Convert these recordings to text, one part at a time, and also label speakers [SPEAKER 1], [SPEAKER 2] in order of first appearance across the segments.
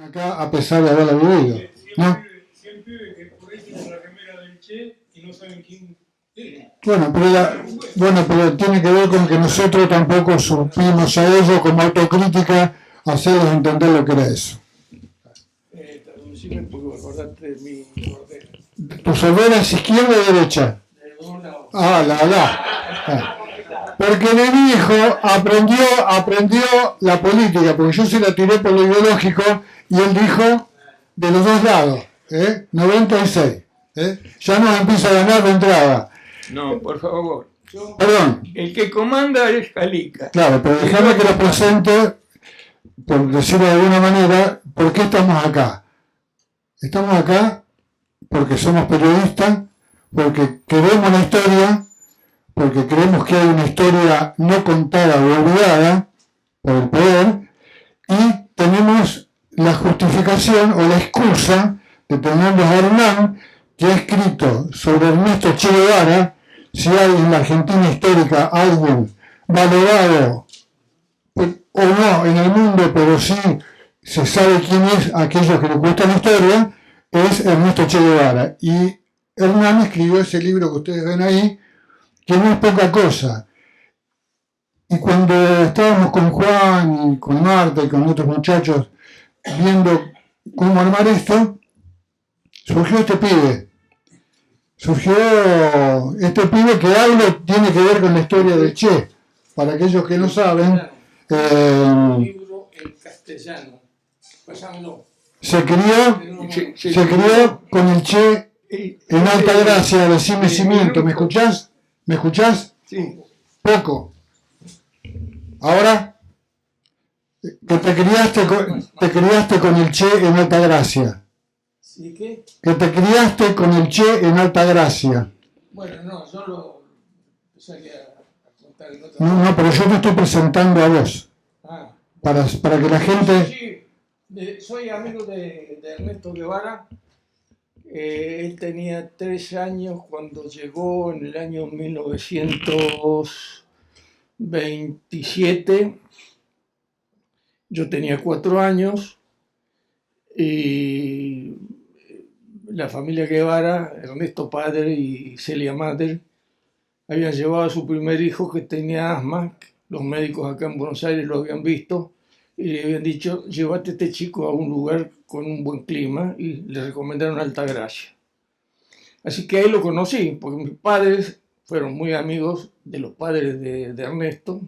[SPEAKER 1] Acá a pesar de haberla vivido, ¿no?
[SPEAKER 2] Siempre que por ahí tienen la remera del Che y no saben quién es.
[SPEAKER 1] Bueno, pero tiene que ver con que nosotros tampoco supimos a ellos como autocrítica hacerles entender lo que era eso.
[SPEAKER 2] Traducime porque acordate de mi cordera.
[SPEAKER 1] ¿Tu sordera es izquierda o derecha?
[SPEAKER 2] De los dos lados.
[SPEAKER 1] Porque de mi hijo aprendió la política, porque yo se la tiré por lo ideológico y él dijo de los dos lados, 96. Ya nos empieza a ganar de entrada.
[SPEAKER 2] No, por favor.
[SPEAKER 1] Perdón.
[SPEAKER 2] El que comanda es Jalica.
[SPEAKER 1] Claro, pero déjame que lo presente, por decirlo de alguna manera, ¿por qué estamos acá? Estamos acá porque somos periodistas, porque queremos la historia, porque creemos que hay una historia no contada o olvidada por el poder, y tenemos la justificación o la excusa de tenernos a Hernán, que ha escrito sobre Ernesto Che Guevara. Si hay en la Argentina histórica alguien valorado o no en el mundo, pero sí se sabe quién es aquellos que le gustan la historia, es Ernesto Che Guevara. Y Hernán escribió ese libro que ustedes ven ahí, que no es poca cosa. Y cuando estábamos con Juan y con Marta y con otros muchachos viendo cómo armar esto, surgió este pibe que algo tiene que ver con la historia del Che. Para aquellos que no saben,
[SPEAKER 2] Libro en castellano. Pasámelo.
[SPEAKER 1] se crió con el Che en Altagracia, de Cimiento. ¿Me escuchás? ¿Me escuchás?
[SPEAKER 2] Sí.
[SPEAKER 1] Poco. Ahora, que te criaste con el Che en Altagracia.
[SPEAKER 2] ¿Sí qué?
[SPEAKER 1] Que te criaste con el Che en Altagracia.
[SPEAKER 2] Bueno, no, yo lo empecé a contar en otra.
[SPEAKER 1] No, pero yo te estoy presentando a vos. Para que la gente...
[SPEAKER 2] Sí, soy amigo de Ernesto Guevara. Él tenía 3 años cuando llegó en el año 1927. Yo tenía 4 años y la familia Guevara, Ernesto padre y Celia madre, habían llevado a su primer hijo que tenía asma. Los médicos acá en Buenos Aires lo habían visto y le habían dicho: llévate a este chico a un lugar con un buen clima, y le recomendaron Altagracia. Así que ahí lo conocí, porque mis padres fueron muy amigos de los padres de Ernesto,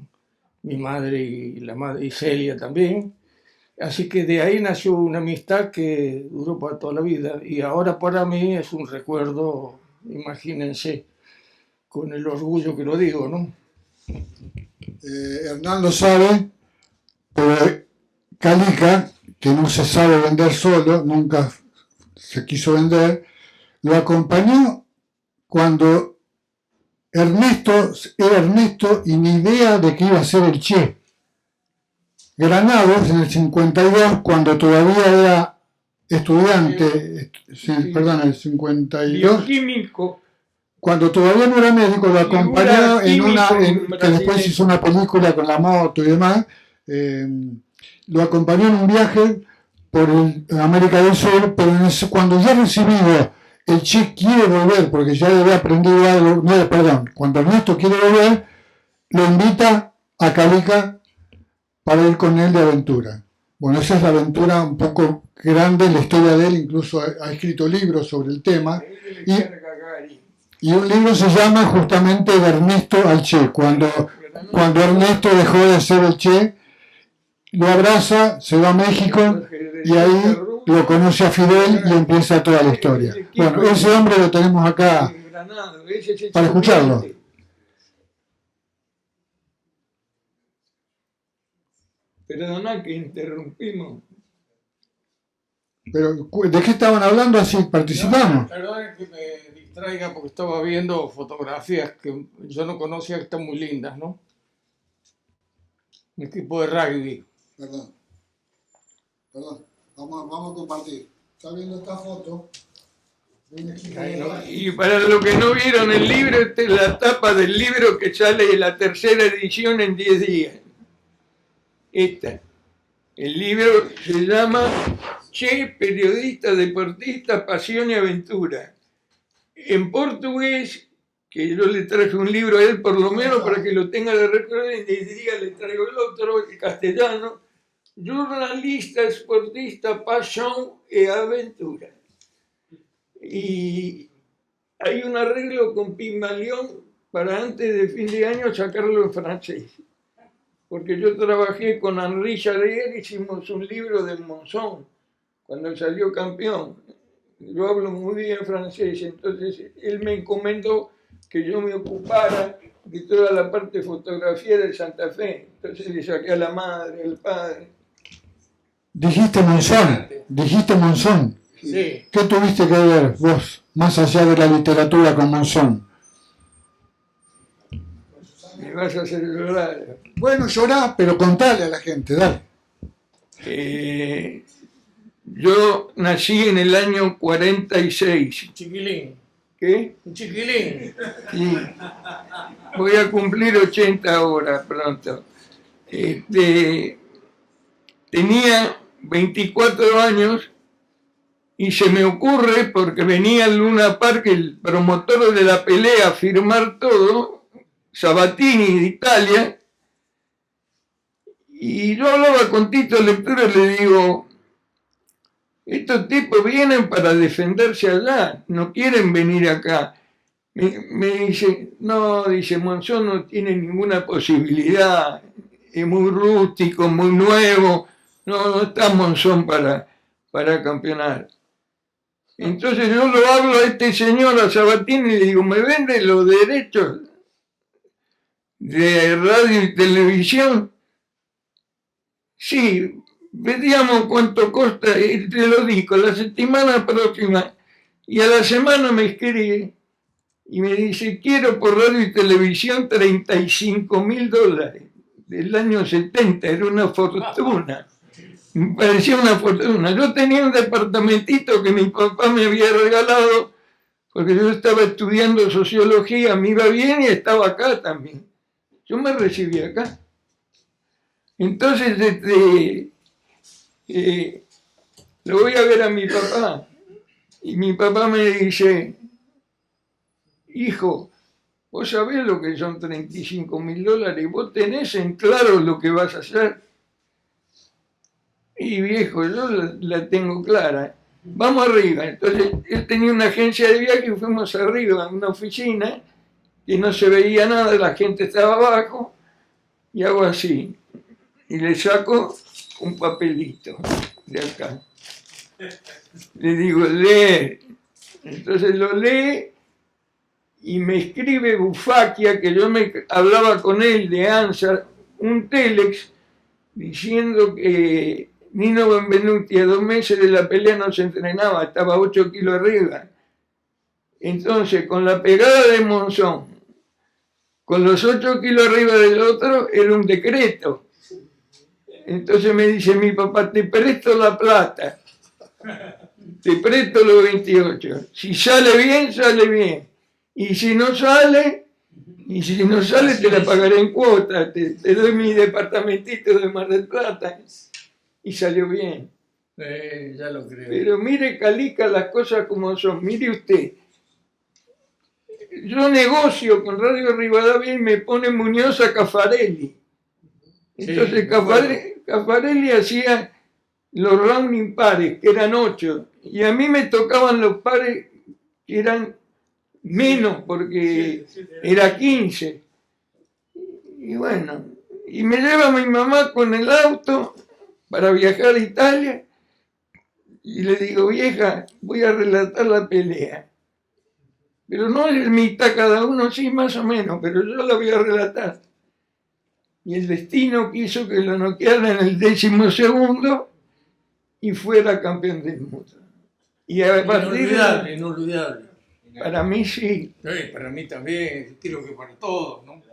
[SPEAKER 2] mi madre y la madre y Celia también. Así que de ahí nació una amistad que duró para toda la vida, y ahora para mí es un recuerdo, imagínense, con el orgullo que lo digo, ¿no?
[SPEAKER 1] Hernán lo sabe, pero Jalica, que no se sabe vender solo, nunca se quiso vender, lo acompañó cuando Ernesto era Ernesto y ni idea de que iba a ser el Che. Granados en el 52, cuando todavía era estudiante, el 52,
[SPEAKER 2] Bioquímico.
[SPEAKER 1] cuando todavía no era médico, lo acompañó que después hizo una película con la moto y demás, lo acompañó en un viaje por América del Sur, pero cuando ya recibido el Che quiere volver, porque ya había aprendido algo, cuando Ernesto quiere volver, lo invita a Jalica para ir con él de aventura. Bueno, esa es la aventura un poco grande, la historia de él, incluso ha escrito libros sobre el tema, y un libro se llama justamente De Ernesto al Che, cuando Ernesto dejó de ser el Che, lo abraza, se va a México, y ahí lo conoce a Fidel y empieza toda la historia. Bueno, ese hombre lo tenemos acá para escucharlo.
[SPEAKER 2] Perdona que interrumpimos.
[SPEAKER 1] Pero, ¿de qué estaban hablando? Así participamos.
[SPEAKER 2] Perdón que me distraiga porque estaba viendo fotografías que yo no conocía, que están muy lindas, ¿no? Un equipo de rugby.
[SPEAKER 1] Perdón. Vamos a compartir. ¿Está viendo esta foto?
[SPEAKER 2] Y para los que no vieron el libro, esta es la tapa del libro que sale en la 3ª edición en 10 días. Esta.
[SPEAKER 3] El libro se llama Che, periodista, deportista, pasión y aventura. En portugués, que yo le traje un libro a él por lo menos para que lo tenga de recuerdo, y le traigo el otro, el castellano, Jornalista, esportista, pasión y aventura. Y hay un arreglo con Pygmalion para antes de fin de año sacarlo en francés. Porque yo trabajé con Henri Charrier, hicimos un libro de Monzón, cuando él salió campeón. Yo hablo muy bien francés, entonces él me encomendó que yo me ocupara de toda la parte de fotografía del Santa Fe. Entonces le saqué a la madre, al padre.
[SPEAKER 1] Dijiste Monzón.
[SPEAKER 2] Sí.
[SPEAKER 1] ¿Qué tuviste que ver vos, más allá de la literatura, con Monzón?
[SPEAKER 3] Me vas a hacer llorar.
[SPEAKER 1] Bueno, llorá, pero contale a la gente, dale.
[SPEAKER 3] Yo nací en el año 46.
[SPEAKER 2] Chiquilín.
[SPEAKER 3] ¿Qué?
[SPEAKER 2] Un chiquilín.
[SPEAKER 3] Sí. Voy a cumplir 80 ahora pronto. Tenía 24 años y se me ocurre, porque venía al Luna Park el promotor de la pelea a firmar todo, Sabatini de Italia, y yo hablaba con Tito Lectura y le digo, estos tipos vienen para defenderse allá, no quieren venir acá. Me dice, no, dice, Monzón no tiene ninguna posibilidad, es muy rústico, muy nuevo, no está Monzón para campeonar. Entonces yo lo hablo a este señor, a Sabatini, y le digo, ¿me vende los derechos de radio y televisión? Sí, veíamos cuánto costa, y te lo digo, la semana próxima. Y a la semana me escribe y me dice, quiero por radio y televisión $35.000 del año 70, era una fortuna. Me parecía una fortuna. Yo tenía un departamentito que mi papá me había regalado porque yo estaba estudiando sociología, me iba bien y estaba acá también. Yo me recibí acá. Entonces, lo voy a ver a mi papá y mi papá me dice, hijo, vos sabés lo que son $35.000, vos tenés en claro lo que vas a hacer. Y viejo, yo la tengo clara. Vamos arriba. Entonces, él tenía una agencia de viaje y fuimos arriba a una oficina que no se veía nada, la gente estaba abajo, y hago así. Y le saco un papelito de acá. Le digo, lee. Entonces lo lee y me escribe Bufaquia, que yo me hablaba con él de ANSA, un telex, diciendo que Nino Benvenuti a 2 meses de la pelea no se entrenaba, estaba 8 kilos arriba. Entonces, con la pegada de Monzón, con los 8 kilos arriba del otro, era un decreto. Entonces me dice mi papá, te presto la plata, te presto los 28. Si sale bien, sale bien. Y si no sale te la pagaré en cuota, te doy mi departamentito de Mar del Plata. Y salió bien.
[SPEAKER 2] Ya lo creo.
[SPEAKER 3] Pero mire, Calica, las cosas como son. Mire usted, yo negocio con Radio Rivadavia y me pone Muñoz a Caffarelli. Entonces sí, Caffarelli hacía los round impares, que eran 8, y a mí me tocaban los pares que eran menos, porque era 15. Y bueno, y me lleva mi mamá con el auto para viajar a Italia, y le digo, vieja, voy a relatar la pelea. Pero no es mitad cada uno, sí, más o menos, pero yo la voy a relatar. Y el destino quiso que lo noqueara en el 12º y fuera campeón del mundo. Y a partir de...
[SPEAKER 2] Inolvidable.
[SPEAKER 3] Para mí sí.
[SPEAKER 2] Sí, para mí también, creo que para todos, ¿no?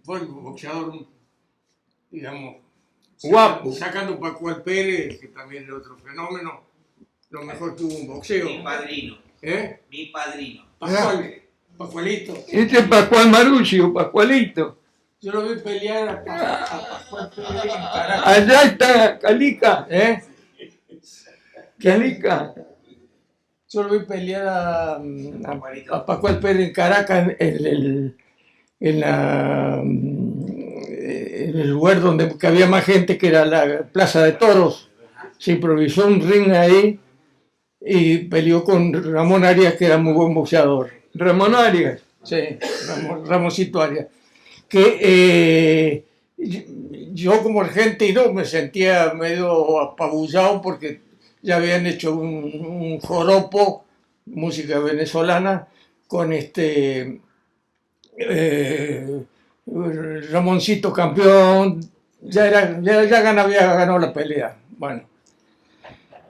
[SPEAKER 2] Fue el boxeador, digamos,
[SPEAKER 3] guapo.
[SPEAKER 2] Sacando Pascual Pérez, que también es otro fenómeno, lo mejor tuvo un boxeo.
[SPEAKER 4] Mi padrino. Mi padrino.
[SPEAKER 2] Pascualito.
[SPEAKER 3] Este es Pascual Maruccio, Pascualito.
[SPEAKER 2] Yo lo vi pelear a Pascual Pérez en Caracas.
[SPEAKER 3] Allá está Calica.
[SPEAKER 2] ¿Eh?
[SPEAKER 3] Calica.
[SPEAKER 2] Yo lo vi pelear a Pascual Pérez en Caracas en el lugar donde que había más gente, que era la Plaza de Toros. Se improvisó un ring ahí y peleó con Ramón Arias, que era muy buen boxeador.
[SPEAKER 3] Ramón Arias.
[SPEAKER 2] Sí, Ramoncito Arias. Que yo como argentino me sentía medio apabullado porque ya habían hecho un joropo, música venezolana, con Ramoncito campeón, había ganado la pelea. Bueno,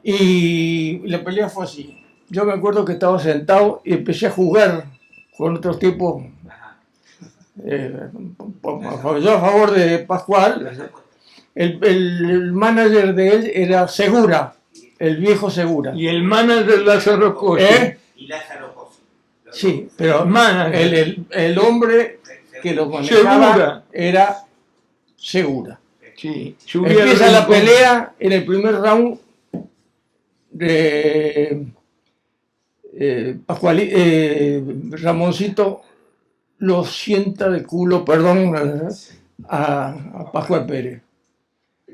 [SPEAKER 2] y la pelea fue así. Yo me acuerdo que estaba sentado y empecé a jugar con otros tipos. Yo a favor de Pascual. El manager de él era Segura, el viejo Segura.
[SPEAKER 3] Y el manager Lázaro Cosi.
[SPEAKER 4] Y Lázaro Cosi.
[SPEAKER 2] Sí, pero
[SPEAKER 3] Manager.
[SPEAKER 2] el hombre que lo manejaba
[SPEAKER 3] Segura.
[SPEAKER 2] era Segura.
[SPEAKER 3] Sí.
[SPEAKER 2] Empieza la pelea en el primer round de Ramoncito lo sienta de culo, perdón, a Pascual Pérez.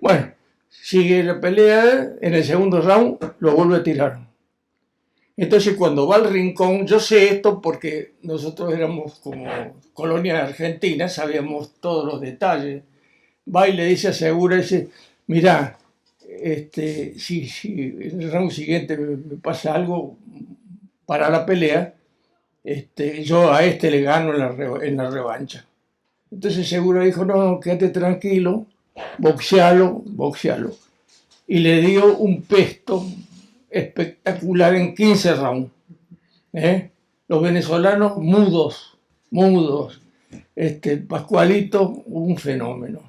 [SPEAKER 2] Bueno, sigue la pelea, en el segundo round lo vuelve a tirar. Entonces cuando va al rincón, yo sé esto porque nosotros éramos como colonia argentina, sabíamos todos los detalles. Va y le dice a Segura, dice, mirá, si en el round siguiente me pasa algo para la pelea, yo a le gano en la revancha. Entonces Segura dijo, no, quédate tranquilo, boxealo. Y le dio un pesto espectacular en 15 rounds. Los venezolanos mudos. Pascualito, un fenómeno.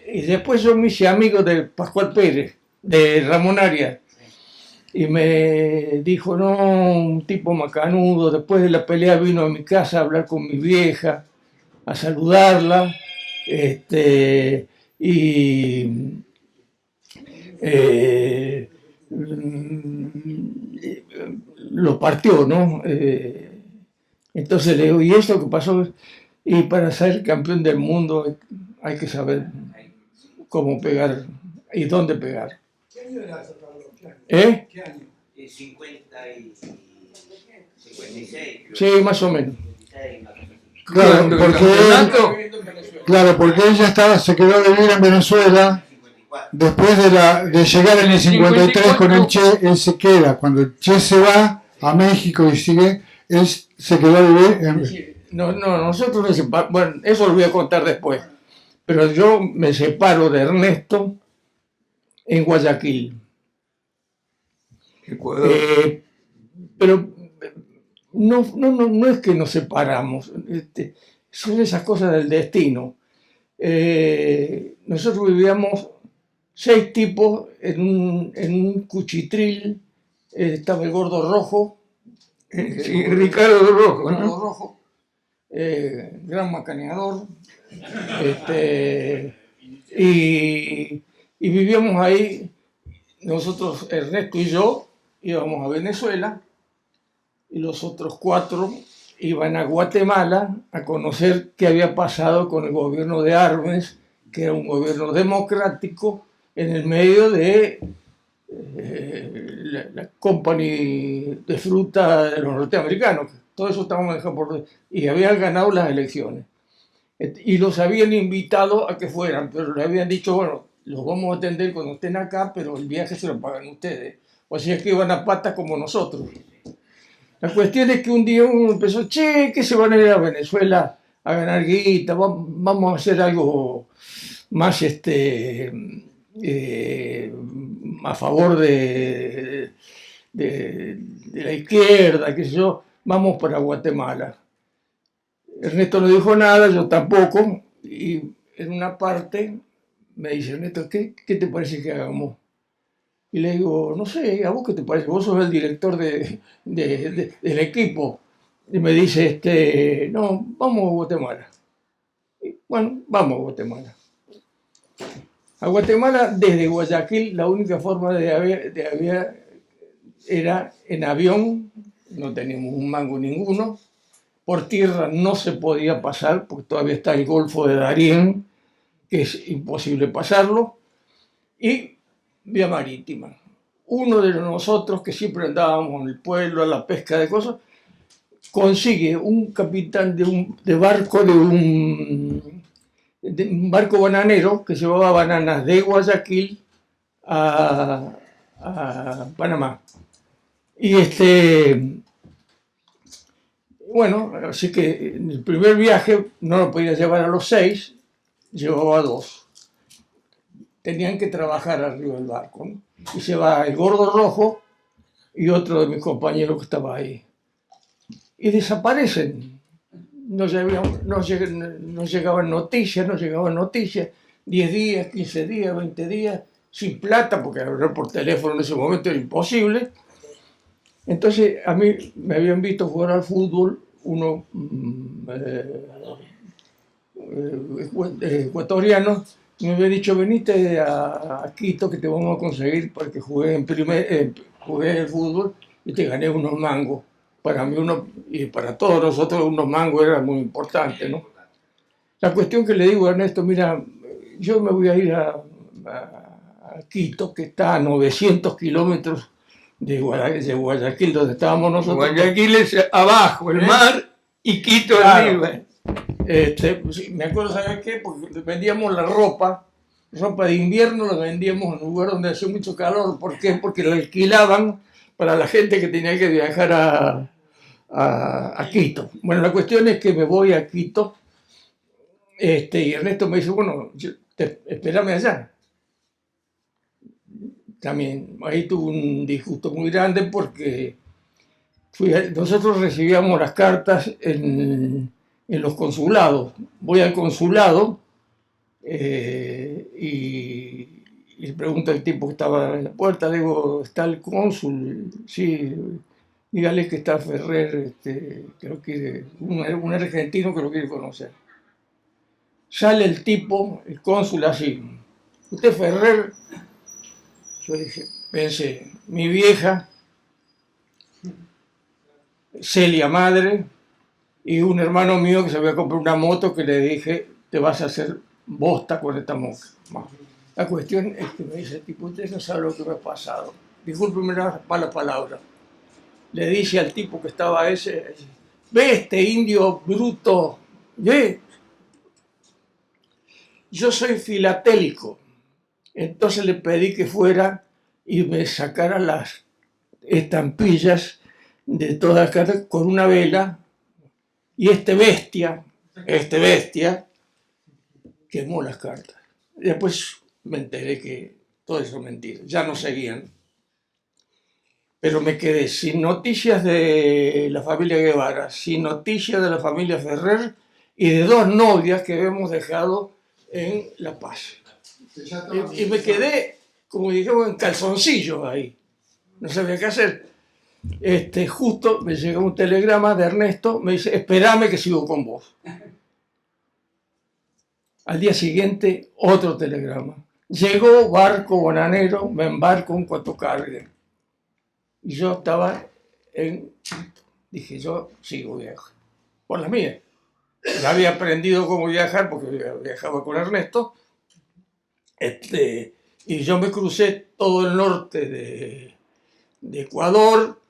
[SPEAKER 2] Y después yo me hice amigo de Pascual Pérez, de Ramón Arias. Y me dijo, no, un tipo macanudo. Después de la pelea vino a mi casa a hablar con mi vieja, a saludarla. Lo partió, ¿no? Entonces le digo, ¿y esto qué pasó? Y para ser campeón del mundo hay que saber cómo pegar y dónde pegar.
[SPEAKER 5] ¿Qué año era eso, Carlos? ¿Qué año?
[SPEAKER 4] 50 y 56.
[SPEAKER 2] Sí, más o menos.
[SPEAKER 1] Claro, porque él ya se quedó a vivir en Venezuela. Después de llegar en el 53 con el Che, él se queda. Cuando el Che se va a México y sigue, él se quedó a vivir en...
[SPEAKER 2] No, nosotros nos separamos. Bueno, eso lo voy a contar después. Pero yo me separo de Ernesto en Guayaquil. Pero no es que nos separamos. Son esas cosas del destino. Nosotros vivíamos 6 tipos en un cuchitril. Estaba el Gordo Rojo.
[SPEAKER 3] Ricardo Rojo, ¿no?
[SPEAKER 2] Gordo Rojo. Gran macaneador. Y vivíamos ahí. Nosotros, Ernesto y yo, íbamos a Venezuela. Y los otros 4 iban a Guatemala a conocer qué había pasado con el gobierno de Arbenz, que era un gobierno democrático en el medio de la company de fruta de los norteamericanos. Todo eso estaba manejado y habían ganado las elecciones. Y los habían invitado a que fueran, pero le habían dicho, bueno, los vamos a atender cuando estén acá, pero el viaje se lo pagan ustedes. O sea, es que iban a patas como nosotros. La cuestión es que un día uno empezó, che, que se van a ir a Venezuela a ganar guita, vamos a hacer algo más a favor de la izquierda, qué sé yo, vamos para Guatemala. Ernesto no dijo nada, yo tampoco, y en una parte me dice, Ernesto, ¿qué te parece que hagamos? Y le digo, no sé, ¿a vos qué te parece? Vos sos el director del equipo. y me dice, no, vamos a Guatemala. Y, bueno, vamos a Guatemala. A Guatemala, desde Guayaquil, la única forma de aviar era en avión, no teníamos un mango ninguno. Por tierra no se podía pasar, porque todavía está el Golfo de Darién, que es imposible pasarlo. Y vía marítima. Uno de nosotros, que siempre andábamos en el pueblo a la pesca de cosas, consigue un capitán de un barco bananero que llevaba bananas de Guayaquil a Panamá. Y bueno, así que en el primer viaje no lo podía llevar a los 6, llevaba a 2. Tenían que trabajar arriba del barco, ¿no? Y se va el gordo rojo y otro de mis compañeros que estaba ahí. Y desaparecen. No llegaban noticias, 10 días, 15 días, 20 días, sin plata, porque hablar por teléfono en ese momento era imposible. Entonces a mí me habían visto jugar al fútbol unos ecuatorianos, me había dicho, venite a Quito que te vamos a conseguir para que jugué jugué el fútbol y te gané unos mangos. Para mí y para todos nosotros unos mangos era muy importante, ¿no? La cuestión que le digo a Ernesto, mira, yo me voy a ir a Quito, que está a 900 kilómetros de Guayaquil, donde estábamos nosotros.
[SPEAKER 3] Guayaquil es abajo, el mar, y Quito arriba.
[SPEAKER 2] Me acuerdo, ¿sabes qué? Porque vendíamos la ropa de invierno, la vendíamos en un lugar donde hacía mucho calor. ¿Por qué? Porque la alquilaban para la gente que tenía que viajar a Quito. Bueno, la cuestión es que me voy a Quito, y Ernesto me dice, bueno, espérame allá. También ahí tuve un disgusto muy grande porque nosotros recibíamos las cartas en los consulados. Voy al consulado y le pregunto al tipo que estaba en la puerta, le digo, ¿está el cónsul? Sí, dígale que está Ferrer, creo que un argentino que lo quiere conocer. Sale el tipo, el cónsul así, ¿usted Ferrer? Yo pensé, mi vieja, Celia madre, y un hermano mío que se había comprado una moto que le dije, te vas a hacer bosta con esta moto. La cuestión es que me dice, tipo, usted no sabe lo que me ha pasado. Discúlpeme las malas palabras. Le dice al tipo que estaba ve este indio bruto, ve. Yo soy filatélico. Entonces le pedí que fuera y me sacara las estampillas de todas las cartas con una vela, y este bestia quemó las cartas. Después me enteré que todo eso es mentira, ya no seguían. Pero me quedé sin noticias de la familia Guevara, sin noticias de la familia Ferrer y de 2 novias que habíamos dejado en La Paz. Y me quedé, como dijimos, en calzoncillos ahí. No sabía qué hacer. Justo me llegó un telegrama de Ernesto, me dice, espérame que sigo con vos. Al día siguiente, otro telegrama. Llegó barco bananero, me embarco en cuanto cargue. Y yo estaba dije, yo sigo viajando. Por las mías. Ya había aprendido cómo viajar porque viajaba con Ernesto. Y yo me crucé todo el norte de Ecuador,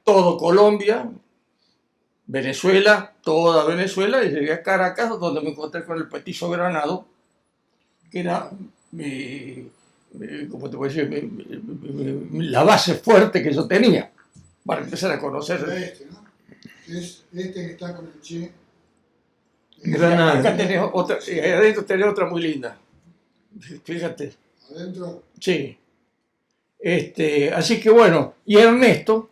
[SPEAKER 2] todo Colombia, Venezuela, toda Venezuela, y llegué a Caracas, donde me encontré con el Petizo Granado, que era ¿cómo te voy a decir? La base fuerte que yo tenía para empezar a conocer.
[SPEAKER 1] ¿No? Es que está con el Che.
[SPEAKER 2] Granada. Acá tenés otra, y adentro tenés otra muy linda. Fíjate.
[SPEAKER 1] ¿Adentro?
[SPEAKER 2] Sí. Así que bueno, y Ernesto,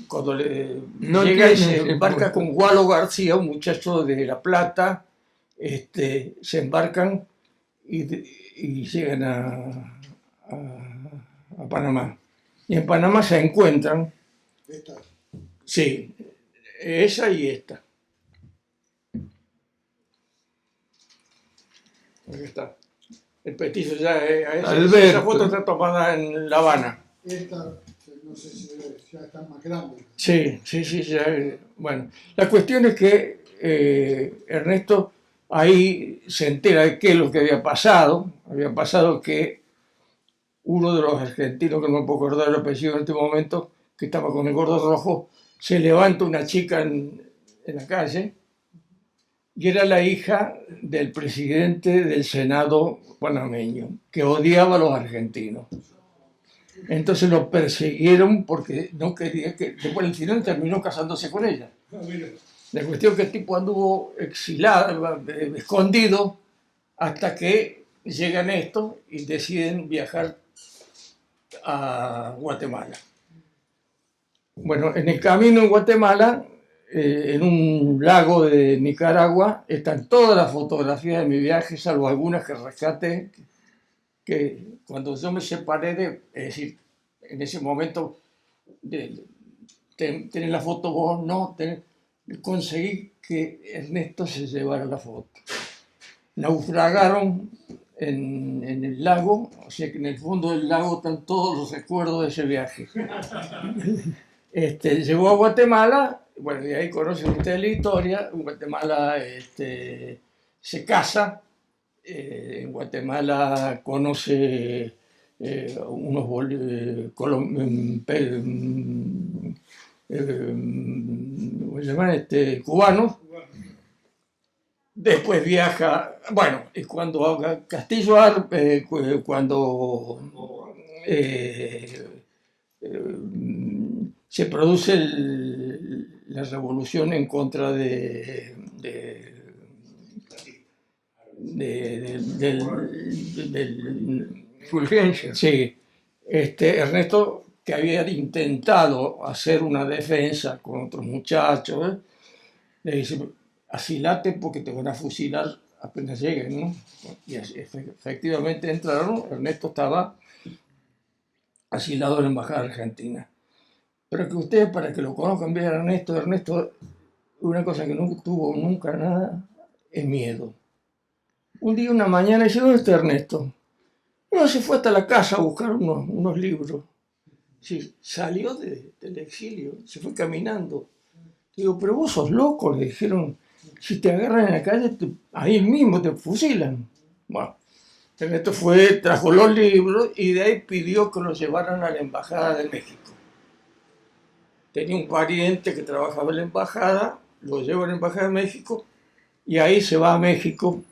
[SPEAKER 2] cuando llega y se embarca con Gualo García, un muchacho de La Plata, se embarcan y llegan a Panamá. Y en Panamá se encuentran.
[SPEAKER 1] ¿Esta?
[SPEAKER 2] Sí, esa y esta. Aquí está. El petizo ya, esa foto está tomada en La Habana.
[SPEAKER 1] Esta, no sé si ya está más grande.
[SPEAKER 2] Sí, ya, bueno. La cuestión es que Ernesto ahí se entera de qué es lo que había pasado. Había pasado que uno de los argentinos, que no me puedo acordar el apellido en este momento, que estaba con el gordo rojo, se levanta una chica en la calle y era la hija del presidente del Senado panameño, que odiaba a los argentinos. Entonces lo persiguieron porque no quería que... Después el final terminó casándose con ella. La cuestión es que el tipo anduvo exilado, escondido, hasta que llegan estos y deciden viajar a Guatemala. Bueno, en el camino en Guatemala, en un lago de Nicaragua, están todas las fotografías de mi viaje, salvo algunas que rescaté, que cuando yo me separé de... Es decir, en ese momento, tener la foto vos, no, conseguí que Ernesto se llevara la foto. Naufragaron en el lago, o sea que en el fondo del lago están todos los recuerdos de ese viaje. Llegó a Guatemala, bueno, y ahí conocen ustedes la historia. En Guatemala se casa, en Guatemala conoce unos cubanos. Después viaja, bueno, y cuando Castillo Arpe, cuando se produce la revolución en contra del
[SPEAKER 3] Fulgencio.
[SPEAKER 2] Sí, Ernesto, que había intentado hacer una defensa con otros muchachos, le dice: asilate porque te van a fusilar apenas lleguen, ¿no? Y efectivamente entraron. Ernesto estaba asilado en la embajada argentina. Pero que ustedes, para que lo conozcan bien, Ernesto, una cosa que no tuvo nunca nada es miedo. Un día, una mañana, dice: ¿dónde está Ernesto? No, se fue hasta la casa a buscar unos libros. Sí, salió del exilio, se fue caminando. Digo: pero vos sos loco, le dijeron. Si te agarran en la calle, ahí mismo te fusilan. Bueno, Ernesto trajo los libros y de ahí pidió que los llevaran a la embajada de México. Tenía un pariente que trabajaba en la embajada, lo lleva a la embajada de México y ahí se va a México,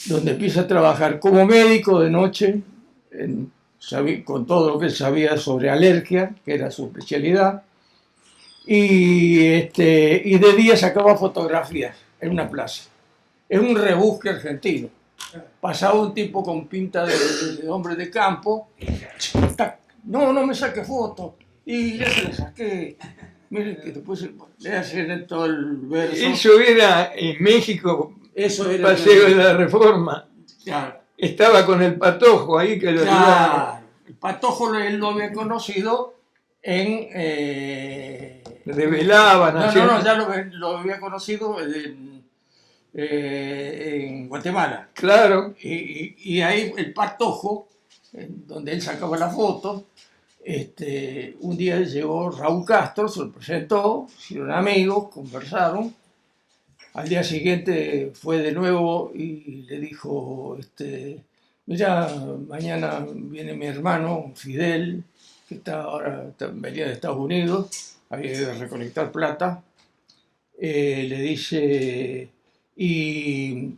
[SPEAKER 2] donde empieza a trabajar como médico de noche, con todo lo que él sabía sobre alergia, que era su especialidad, y de día sacaba fotografías en una plaza. Es un rebusque argentino. Pasaba un tipo con pinta de hombre de campo, no me saque fotos, y ya se le saqué. Miren que después le hacen todo el verso.
[SPEAKER 3] Eso era en México,
[SPEAKER 2] Eso era
[SPEAKER 3] Paseo de la Reforma.
[SPEAKER 2] Claro.
[SPEAKER 3] Estaba con el Patojo ahí que lo ayudaba.
[SPEAKER 2] El Patojo él lo había conocido en...
[SPEAKER 3] Revelaban.
[SPEAKER 2] No, ya lo había conocido en Guatemala.
[SPEAKER 3] Claro.
[SPEAKER 2] Y ahí el Patojo, donde él sacaba la foto, un día llegó Raúl Castro, se lo presentó, hicieron amigos, conversaron. Al día siguiente fue de nuevo y le dijo: mira, mañana viene mi hermano Fidel, que venía de Estados Unidos, había ido a recolectar plata. Le dice: y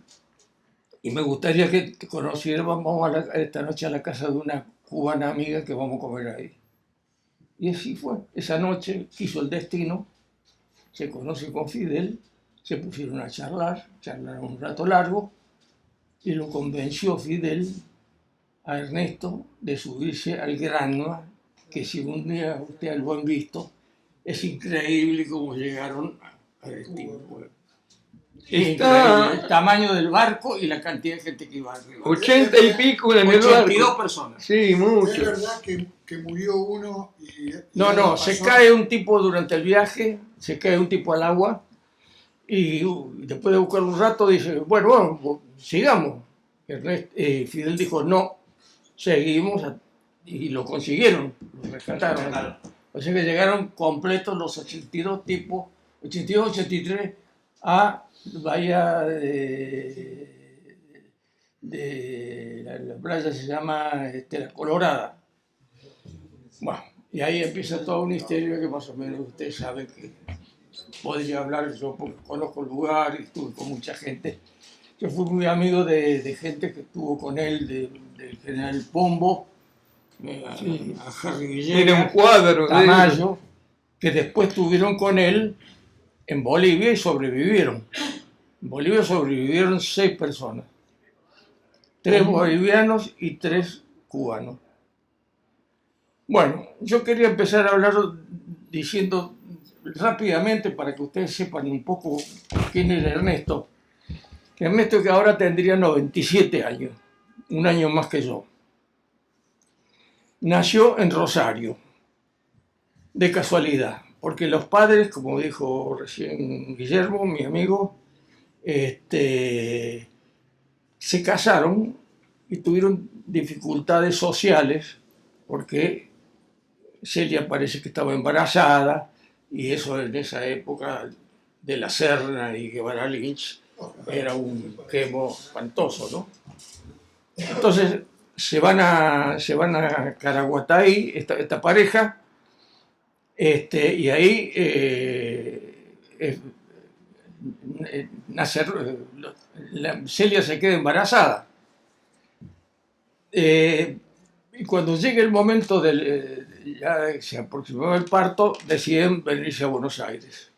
[SPEAKER 2] me gustaría que te conocieras, vamos esta noche a la casa de una cubana amiga que vamos a comer ahí. Y así fue. Esa noche quiso el destino, se conoce con Fidel, se pusieron a charlaron un rato largo, y lo convenció Fidel a Ernesto de subirse al Granma, que si un día ustedes lo han visto, es increíble cómo llegaron a destino.
[SPEAKER 3] Está
[SPEAKER 2] El tamaño del barco y la cantidad de gente que iba arriba.
[SPEAKER 3] 80 y pico en el
[SPEAKER 2] 82
[SPEAKER 3] barco.
[SPEAKER 2] personas.
[SPEAKER 3] Sí,
[SPEAKER 5] ¿Es
[SPEAKER 3] mucho.
[SPEAKER 5] verdad que murió uno y
[SPEAKER 2] No,
[SPEAKER 5] algo
[SPEAKER 2] no, se
[SPEAKER 5] pasó?
[SPEAKER 2] cae un tipo durante el viaje, se cae un tipo al agua y después de buscar un rato dice, bueno, sigamos. Fidel dijo, no, seguimos y lo consiguieron, lo rescataron. O sea que llegaron completos los 82 tipos, 82, 83 a Bahía la playa se llama La Colorada. Bueno, y ahí empieza toda una historia que más o menos ustedes saben que podría hablar yo porque conozco el lugar y estuve con mucha gente. Yo fui muy amigo de gente que estuvo con él, del general Pombo, a Harry Villegas,
[SPEAKER 3] Era un cuadro de
[SPEAKER 2] Tamayo, que después estuvieron con él en Bolivia y sobrevivieron. En Bolivia sobrevivieron 6 personas. 3 bolivianos y 3 cubanos. Bueno, yo quería empezar a hablar diciendo rápidamente para que ustedes sepan un poco quién era Ernesto. Ernesto que ahora tendría 97 años, un año más que yo. Nació en Rosario, de casualidad, porque los padres, como dijo recién Guillermo, mi amigo, se casaron y tuvieron dificultades sociales porque Celia parece que estaba embarazada y eso en esa época de la Serna y Guevara Lynch era un quemo espantoso, ¿no? Entonces se van a Caraguatay, esta pareja, y ahí Celia se queda embarazada. Y cuando llega el momento ya se aproximaba el parto, deciden venirse a Buenos Aires.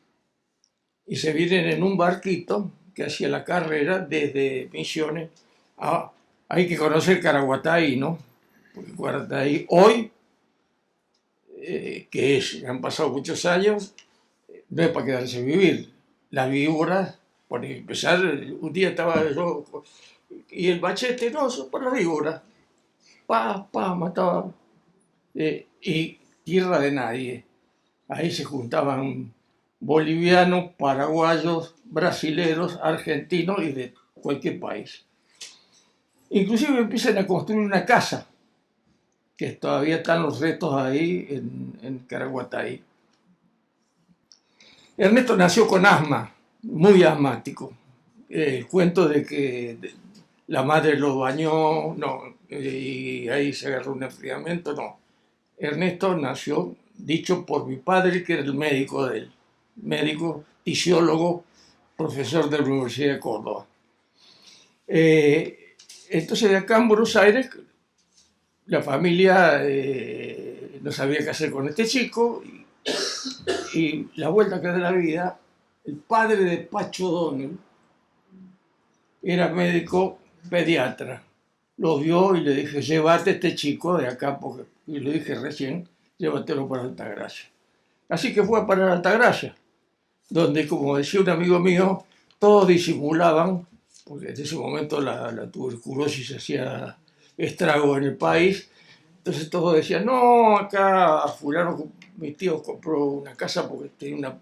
[SPEAKER 2] Y se vienen en un barquito que hacía la carrera desde Misiones hay que conocer Caraguatay, ¿no? Porque Caraguatay hoy, han pasado muchos años, no es para quedarse a vivir. Las víboras, por empezar, un día estaba yo y el machete, no, eso por las víboras. Mataba. Y tierra de nadie. Ahí se juntaban bolivianos, paraguayos, brasileros, argentinos y de cualquier país. Inclusive empiezan a construir una casa, que todavía están los restos ahí en Caraguatay. Ernesto nació con asma, muy asmático. El cuento de que la madre lo bañó, no, y ahí se agarró un enfriamiento, no. Ernesto nació, dicho por mi padre, que era el médico de él, médico, fisiólogo, profesor de la Universidad de Córdoba. Entonces, de acá en Buenos Aires, la familia no sabía qué hacer con este chico y la vuelta que da la vida, el padre de Pacho Donel era médico pediatra. Lo vio y le dije, llévate a este chico de acá, porque, y lo dije recién, llévatelo para Altagracia. Así que fue para Altagracia, donde, como decía un amigo mío, todos disimulaban, porque en ese momento la tuberculosis hacía estrago en el país. Entonces todos decían, no, acá fulano, mi tío compró una casa porque tenía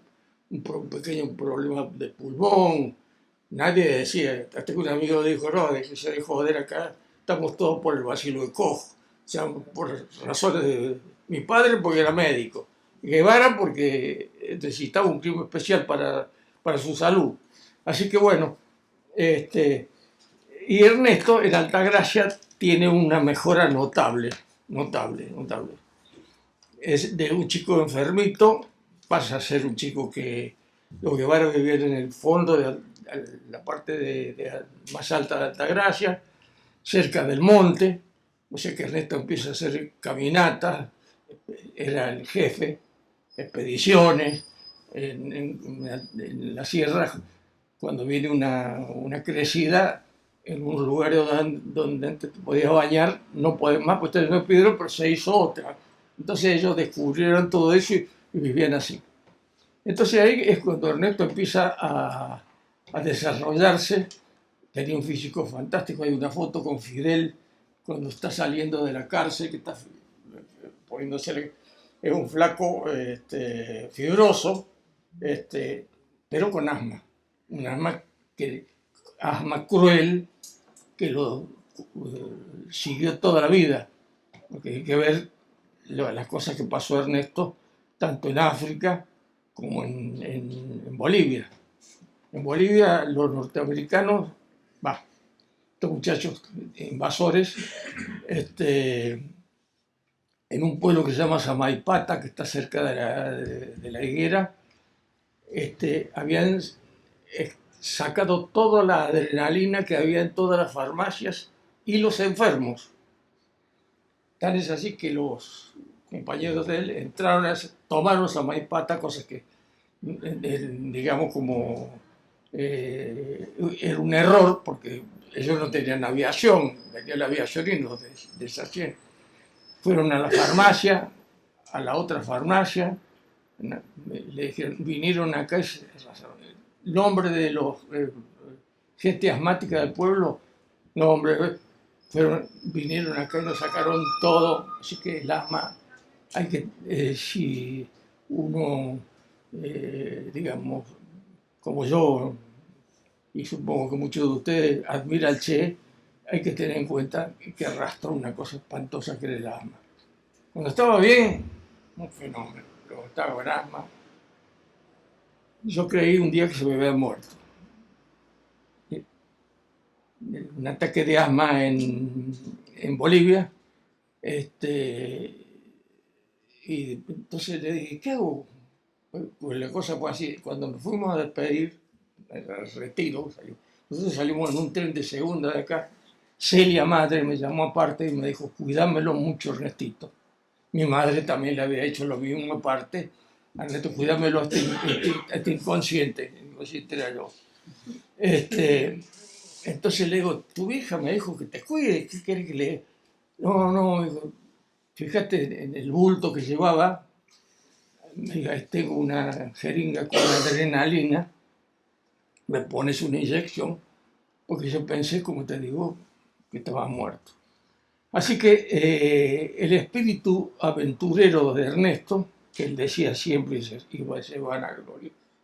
[SPEAKER 2] un pequeño problema de pulmón. Nadie decía, hasta que un amigo dijo, no, de que se dejó joder acá, estamos todos por el bacilo de Koch. O sea, por razones de mi padre porque era médico. Guevara porque necesitaba un clima especial para su salud. Así que bueno, y Ernesto en Altagracia tiene una mejora notable. Es de un chico enfermito, pasa a ser un chico que los Guevara vivían en el fondo de la parte más alta de Altagracia, cerca del monte, o sea que Ernesto empieza a hacer caminatas, era el jefe, expediciones, en la sierra, cuando viene una crecida, en un lugar donde antes te podías bañar, no podés más, pues ustedes no pidieron, pero se hizo otra. Entonces ellos descubrieron todo eso y vivían así. Entonces ahí es cuando Ernesto empieza a a desarrollarse. Tenía un físico fantástico. Hay una foto con Fidel cuando está saliendo de la cárcel, que está poniéndose, es un flaco fibroso, pero con asma. Un asma cruel que lo siguió toda la vida. Porque hay que ver las cosas que pasó Ernesto, tanto en África como en Bolivia. En Bolivia los norteamericanos, estos muchachos invasores, en un pueblo que se llama Samaipata, que está cerca de la higuera, habían sacado toda la adrenalina que había en todas las farmacias y los enfermos. Tan es así que los compañeros de él entraron, tomaron Samaipata, cosas que, digamos, como era un error, porque ellos no tenían aviación, venía la aviación y nos deshacían. Fueron a la farmacia, a la otra farmacia, le dijeron, vinieron acá, el nombre de los gente asmática del pueblo, vinieron acá y nos sacaron todo, así que el asma, hay que, si uno, digamos, como yo, y supongo que muchos de ustedes admira al Che, hay que tener en cuenta que arrastró una cosa espantosa que era el asma. Cuando estaba bien, un fenómeno, pero estaba con asma. Yo creí un día que se me había muerto. Un ataque de asma en Bolivia. Y entonces le dije, ¿qué hago? Pues la cosa fue así. Cuando nos fuimos a despedir, al retiro, nosotros salimos en un tren de segunda de acá. Celia, madre, me llamó aparte y me dijo, cuídamelo mucho, Ernestito. Mi madre también le había hecho lo mismo aparte. Ernesto, cuídamelo, este inconsciente era yo. Entonces le digo, tu vieja me dijo que te cuide, ¿qué quieres que le...? No, digo, fíjate en el bulto que llevaba, tengo una jeringa con adrenalina, me pones una inyección, porque yo pensé, como te digo, que estaba muerto. Así que el espíritu aventurero de Ernesto, que él decía siempre, se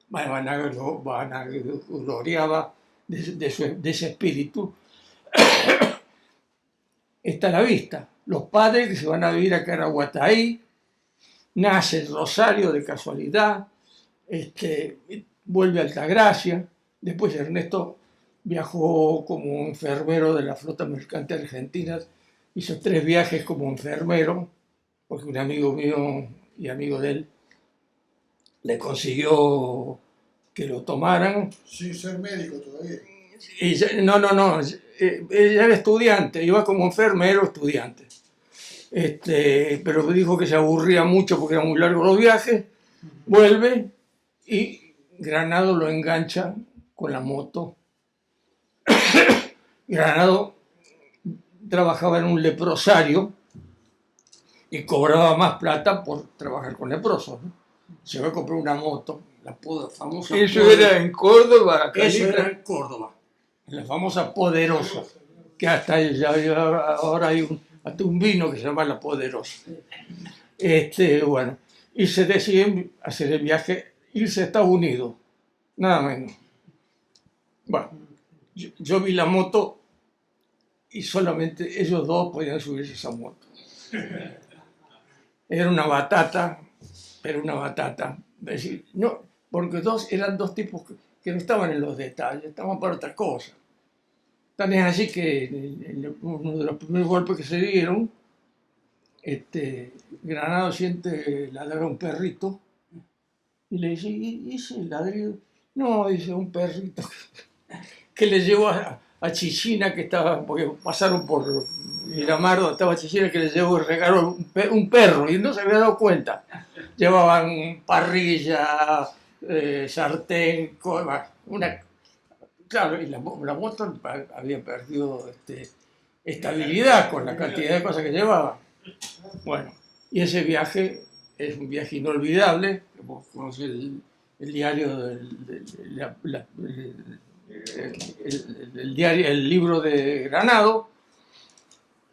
[SPEAKER 2] vanagloriaba de ese espíritu, está a la vista. Los padres que se van a vivir a Caraguataí, nace Rosario de casualidad, vuelve a Altagracia, después Ernesto viajó como enfermero de la flota mercante argentina, hizo 3 viajes como enfermero, porque un amigo mío y amigo de él le consiguió que lo tomaran.
[SPEAKER 5] Sin ser médico todavía.
[SPEAKER 2] Y no, ella era estudiante, iba como enfermero estudiante. Pero dijo que se aburría mucho porque eran muy largos los viajes, vuelve y Granado lo engancha con la moto. Granado trabajaba en un leprosario y cobraba más plata por trabajar con leprosos, ¿no? Se va a comprar una moto, la famosa.
[SPEAKER 3] ¿Eso era en Córdoba?
[SPEAKER 2] Eso era en Córdoba, la famosa Poderosa, que hasta ahora hay hasta un vino que se llama La Poderosa. Bueno, y se deciden hacer el viaje, irse a Estados Unidos, nada menos. Bueno, yo vi la moto y solamente ellos dos podían subirse a esa moto. Era una batata, pero una batata. Es decir, no, porque eran dos tipos que no estaban en los detalles, estaban para otra cosa. Tan es así que uno de los primeros golpes que se dieron, Granado siente ladrar a un perrito y le dice, ¿y ese ladrido? No, dice, un perrito que le llevó a Chichina, que estaba, porque pasaron por Miramar, donde estaba Chichina, que le llevó y regaló un perro, y no se había dado cuenta. Llevaban parrilla, sartén, claro, y la moto había perdido estabilidad con la cantidad de cosas que llevaba. Bueno, y ese viaje es un viaje inolvidable. Vos conocés el diario el diario, el libro de Granado,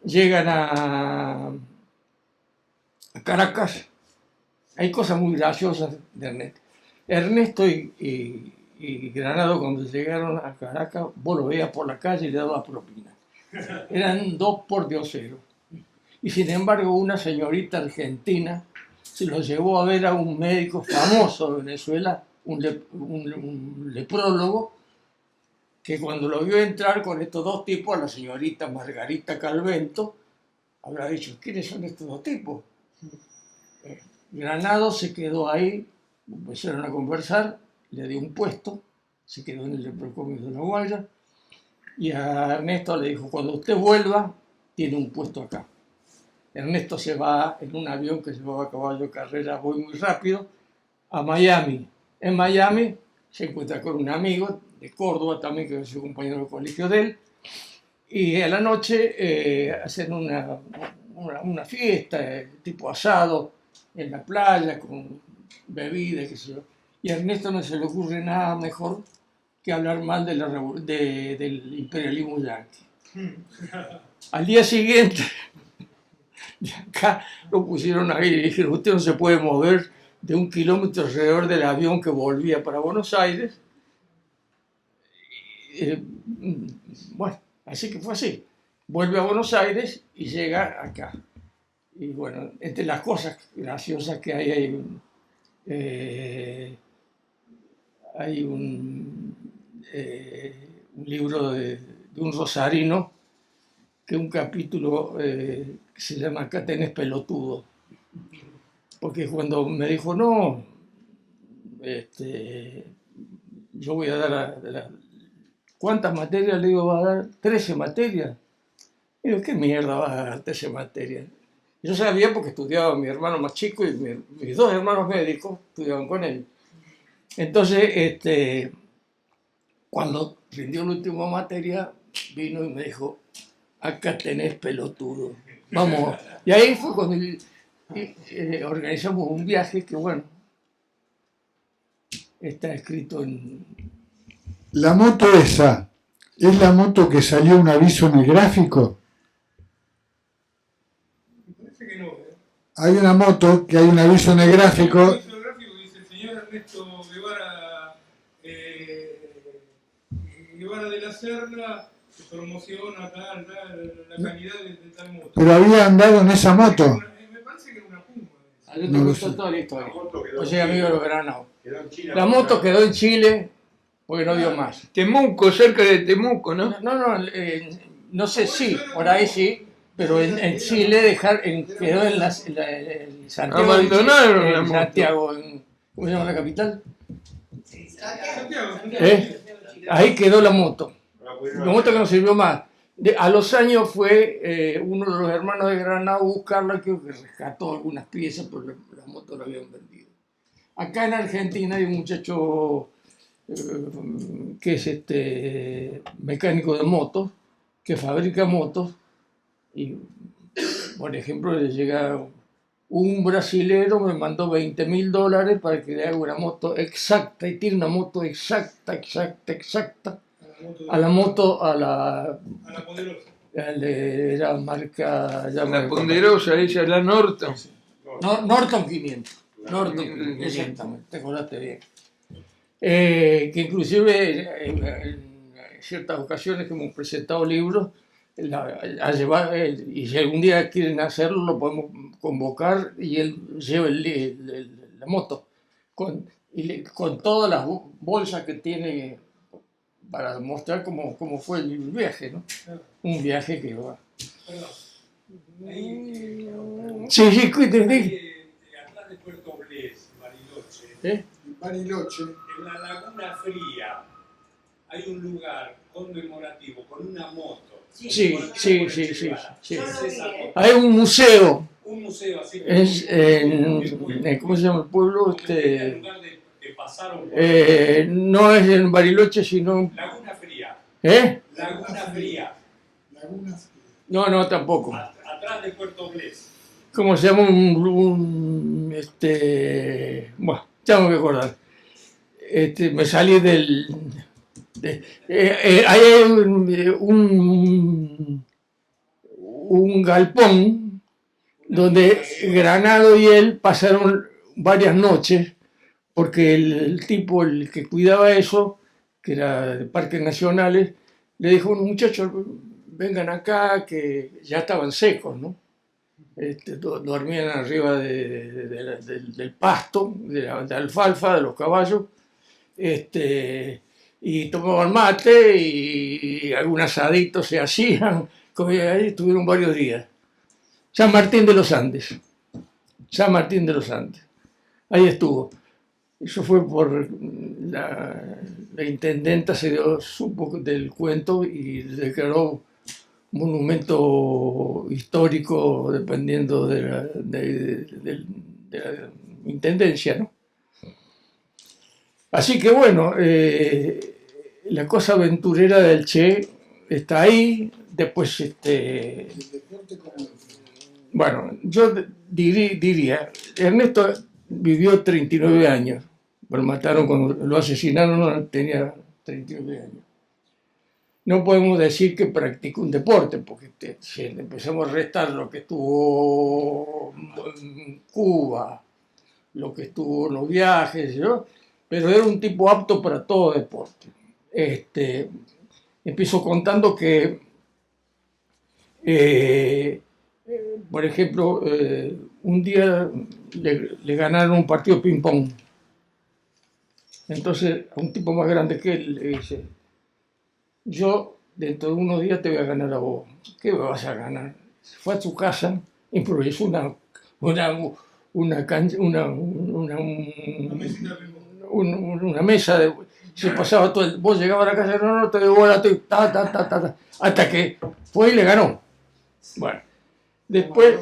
[SPEAKER 2] llegan a Caracas. Hay cosas muy graciosas de Ernesto. Ernesto y Granado, cuando llegaron a Caracas, vos lo veías por la calle y le dabas propina. Eran dos pordioseros. Y sin embargo, una señorita argentina se los llevó a ver a un médico famoso de Venezuela, un leprólogo, que cuando lo vio entrar con estos dos tipos, a la señorita Margarita Calvento, habrá dicho, ¿quiénes son estos dos tipos? Granado se quedó ahí, empezaron a conversar, le dio un puesto, se quedó en el leprocomio de La Guaira, y a Ernesto le dijo, cuando usted vuelva, tiene un puesto acá. Ernesto se va en un avión que llevaba a caballo de carrera, voy muy rápido, a Miami. En Miami se encuentra con un amigo de Córdoba también, que es su compañero de colegio de él, y a la noche hacen una fiesta, tipo asado, en la playa, con bebidas, qué sé yo. Y a Ernesto no se le ocurre nada mejor que hablar mal del imperialismo yanqui. Al día siguiente, de acá lo pusieron ahí y dijeron, usted no se puede mover de 1 kilómetro alrededor del avión que volvía para Buenos Aires. Bueno, así que fue así. Vuelve a Buenos Aires y llega acá. Y bueno, entre las cosas graciosas que hay un libro de un rosarino, que un capítulo que se llama Acá tenés pelotudo. Porque cuando me dijo, no, yo voy a dar ¿cuántas materias? Le digo, va a dar 13 materias. Y digo, ¿qué mierda va a dar 13 materias? Yo sabía porque estudiaba mi hermano más chico y mis dos hermanos médicos estudiaban con él. Entonces, cuando rindió la última materia, vino y me dijo, acá tenés pelotudo. Vamos. Y ahí fue cuando organizamos un viaje que, bueno, está escrito en...
[SPEAKER 1] La moto esa, ¿es la moto que salió un aviso en el gráfico?
[SPEAKER 6] Parece que no,
[SPEAKER 1] Hay una moto que hay un aviso en el gráfico.
[SPEAKER 6] El gráfico dice el señor Ernesto Guevara de la Serna promociona tal, la calidad de tal moto.
[SPEAKER 1] Pero había andado en esa moto.
[SPEAKER 6] Me parece que era una Puma.
[SPEAKER 2] Yo te
[SPEAKER 1] No lo
[SPEAKER 2] cuento
[SPEAKER 1] sé.
[SPEAKER 2] toda la historia.
[SPEAKER 7] La moto quedó
[SPEAKER 2] O
[SPEAKER 7] en
[SPEAKER 2] sea,
[SPEAKER 7] Chile.
[SPEAKER 2] amigo de los Granados.
[SPEAKER 7] Quedó en Chile.
[SPEAKER 2] La moto quedó en Chile porque no dio más.
[SPEAKER 3] Temuco, cerca de Temuco, ¿no?
[SPEAKER 2] No sé si, por ahí sí, pero en Chile quedó en Santiago.
[SPEAKER 3] Abandonaron
[SPEAKER 2] en
[SPEAKER 3] la moto.
[SPEAKER 2] Santiago, ¿cómo se llama la capital?
[SPEAKER 6] Santiago.
[SPEAKER 2] Ahí quedó la moto.
[SPEAKER 7] No la pudieron
[SPEAKER 2] La moto que
[SPEAKER 7] hacer.
[SPEAKER 2] no sirvió más. A los años fue uno de los hermanos de Granado a buscarla, creo que rescató algunas piezas, pero la moto la habían vendido. Acá en Argentina hay un muchacho que es mecánico de motos, que fabrica motos, y por ejemplo le llega un brasilero, me mandó $20.000 para que le haga una moto exacta, y tiene una moto exacta, a la
[SPEAKER 6] Poderosa.
[SPEAKER 2] era marca,
[SPEAKER 3] La ponderosa, esa es la Norton.
[SPEAKER 2] Norton 500. Norton 500, exactamente, te acordaste bien. Que inclusive en ciertas ocasiones que hemos presentado libros, y si algún día quieren hacerlo, lo podemos convocar y él lleva la moto con todas las bolsas que tiene para mostrar cómo fue el viaje, ¿no? Un viaje que va.
[SPEAKER 6] Perdón. Ahí,
[SPEAKER 2] Sí, cuéntame.
[SPEAKER 7] Atrás de Puerto Blés, Bariloche,
[SPEAKER 5] Bariloche.
[SPEAKER 7] en la Laguna Fría, hay un lugar conmemorativo con una moto.
[SPEAKER 2] Sí.
[SPEAKER 7] ¿Qué es esa moto?
[SPEAKER 2] Hay un museo.
[SPEAKER 7] Un museo así.
[SPEAKER 2] Es ¿cómo se llama el pueblo?
[SPEAKER 7] El lugar de pasaron por
[SPEAKER 2] No es en Bariloche, sino...
[SPEAKER 7] Laguna Fría. Laguna Fría.
[SPEAKER 5] Lagunas.
[SPEAKER 2] No, tampoco.
[SPEAKER 7] Atrás de Puerto Blés.
[SPEAKER 2] ¿Cómo se llama? Bueno, tengo que acordar. Me salí Hay un galpón donde Granado y él pasaron varias noches, porque el tipo, el que cuidaba eso, que era de Parques Nacionales, le dijo: muchachos, vengan acá, que ya estaban secos, ¿no? Dormían arriba del pasto, de la alfalfa, de los caballos, y tomaban mate y algún asadito se hacían, ahí estuvieron varios días. San Martín de los Andes, San Martín de los Andes, ahí estuvo. Eso fue por la intendenta, supo del cuento y declaró monumento histórico dependiendo de la intendencia, ¿no? Así que bueno, la cosa aventurera del Che está ahí. Después,
[SPEAKER 5] ¿El deporte cómo es?
[SPEAKER 2] bueno, yo diría, Ernesto vivió 39 años. Lo mataron cuando lo asesinaron, tenía 39 años. No podemos decir que practicó un deporte, porque si empezamos a restar lo que estuvo en Cuba, lo que estuvo en los viajes, ¿no? Pero era un tipo apto para todo deporte. Empiezo contando que, por ejemplo, un día le ganaron un partido de ping-pong. Entonces, a un tipo más grande que él le dice: yo dentro de unos días te voy a ganar a vos. ¿Qué me vas a ganar? Fue a su casa, improvisó una mesa, se pasaba todo, vos llegabas a la casa, no, te doy bola, hasta que fue y le ganó. Bueno, después,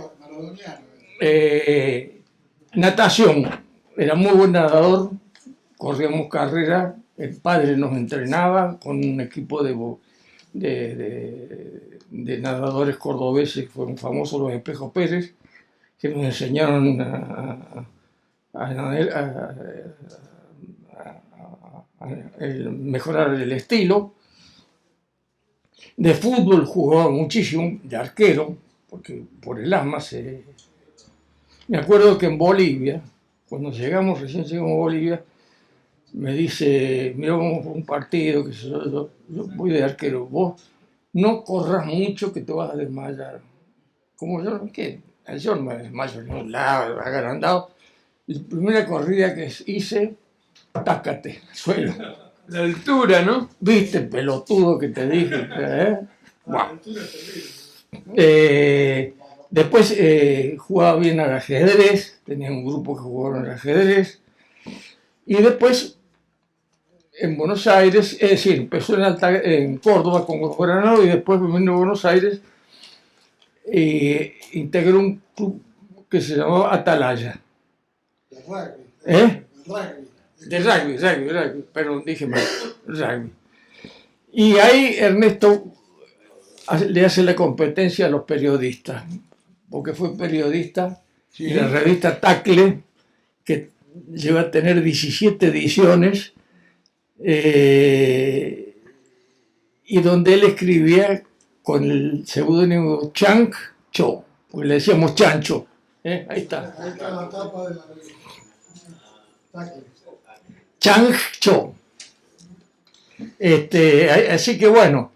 [SPEAKER 2] natación, era muy buen nadador, corríamos carreras, el padre nos entrenaba con un equipo de nadadores cordobeses que fueron famosos, los Espejo Pérez, que nos enseñaron a mejorar el estilo. De fútbol jugaba muchísimo, de arquero, porque por el asma Me acuerdo que en Bolivia, cuando recién llegamos a Bolivia, me dice: mira, vamos a un partido, que yo voy de arquero, vos no corras mucho que te vas a desmayar. Como yo, ¿qué? Yo no me desmayo en un lado, agrandado. La primera corrida que hice, tácate, suelo.
[SPEAKER 3] La altura, ¿no?
[SPEAKER 2] ¿Viste, pelotudo, que te dije? Bueno. Después jugaba bien al ajedrez, tenía un grupo que jugaban al ajedrez. Y después, en Buenos Aires, es decir, empezó en Córdoba con Granado, y después vino a Buenos Aires, integró un club que se llamaba Atalaya.
[SPEAKER 5] De rugby.
[SPEAKER 2] De rugby, pero dije mal, rugby. Y ahí Ernesto le hace la competencia a los periodistas, porque fue periodista de la revista Tacle, que lleva a tener 17 ediciones, y donde él escribía con el seudónimo Chank Cho, porque le decíamos Chancho. Ahí está.
[SPEAKER 5] Ahí está la tapa de la revista.
[SPEAKER 2] Chang Cho. Así que bueno.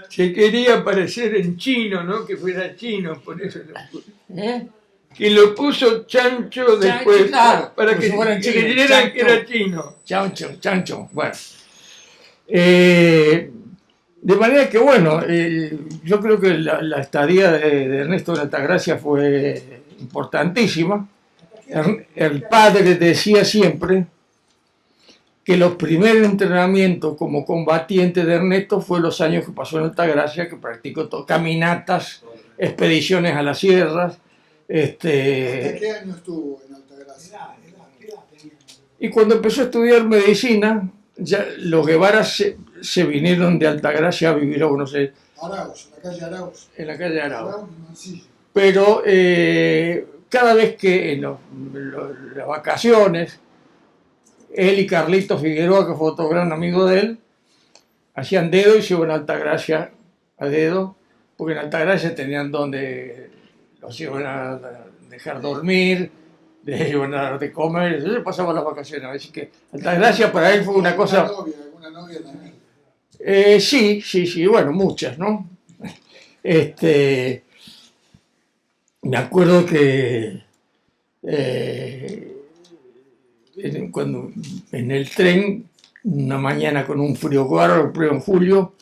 [SPEAKER 3] Se quería parecer en chino, ¿no? Que fuera chino, por eso lo puso. Que lo puso Chancho después,
[SPEAKER 2] claro,
[SPEAKER 3] para que creyeran que era chino.
[SPEAKER 2] Chancho, bueno. De manera que, bueno, yo creo que la estadía de Ernesto en Altagracia fue importantísima. El padre decía siempre que los primeros entrenamientos como combatiente de Ernesto fue los años que pasó en Altagracia, que practicó caminatas, expediciones a las sierras.
[SPEAKER 5] ¿Hasta qué año estuvo en Altagracia?
[SPEAKER 2] Y cuando empezó a estudiar medicina, ya los Guevara se vinieron de Altagracia a vivir a Buenos Aires.
[SPEAKER 5] Arauz, en la calle Arauz.
[SPEAKER 2] En la calle Arauz.
[SPEAKER 5] Sí.
[SPEAKER 2] Pero cada vez que en las vacaciones, él y Carlito Figueroa, que fue otro gran amigo de él, hacían dedo y se iban a Altagracia a dedo, porque en Altagracia tenían donde los iban a dejar dormir, les iban a dar de comer, entonces pasaban las vacaciones. Así que Altagracia para él fue una cosa...
[SPEAKER 5] ¿Alguna novia también?
[SPEAKER 2] Sí, bueno, muchas, ¿no? Me acuerdo que cuando en el tren, una mañana con un frío bárbaro, en julio,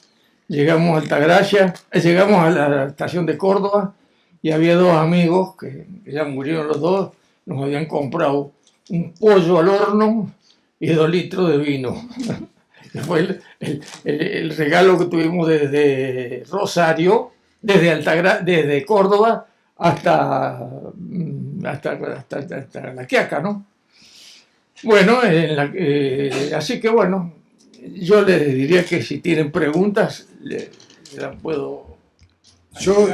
[SPEAKER 2] llegamos a Altagracia, llegamos a la estación de Córdoba y había dos amigos que ya murieron los dos, nos habían comprado un pollo al horno y 2 litros de vino. Fue el regalo que tuvimos desde Rosario, desde Córdoba hasta La Quiaca, ¿no? Bueno, así que bueno, yo les diría que si tienen preguntas, las puedo...
[SPEAKER 1] Yo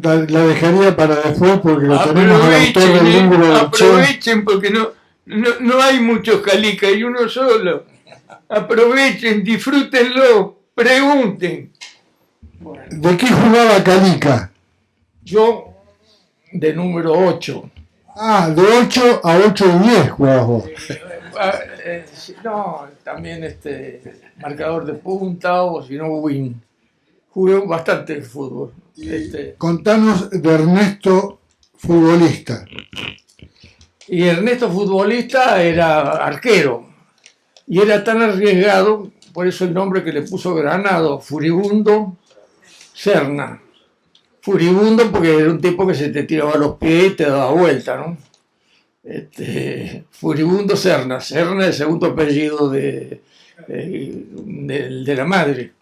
[SPEAKER 1] la dejaría para después porque lo tenemos al autor del libro del Che.
[SPEAKER 3] Aprovechen porque no hay muchos calicas, hay uno solo. Aprovechen, disfrútenlo, pregunten.
[SPEAKER 1] ¿De qué jugaba Calica?
[SPEAKER 2] Yo, de número 8.
[SPEAKER 1] Ah, de 8 a 8 y 10 jugabas vos.
[SPEAKER 2] No, también marcador de punta o si no, win. Jugué bastante fútbol.
[SPEAKER 1] Contanos de Ernesto, futbolista.
[SPEAKER 2] Y Ernesto, futbolista, era arquero. Y era tan arriesgado, por eso el nombre que le puso Granado, Furibundo Serna. Furibundo porque era un tipo que se te tiraba a los pies y te daba vuelta, ¿no? Furibundo Serna. Serna es el segundo apellido de la madre.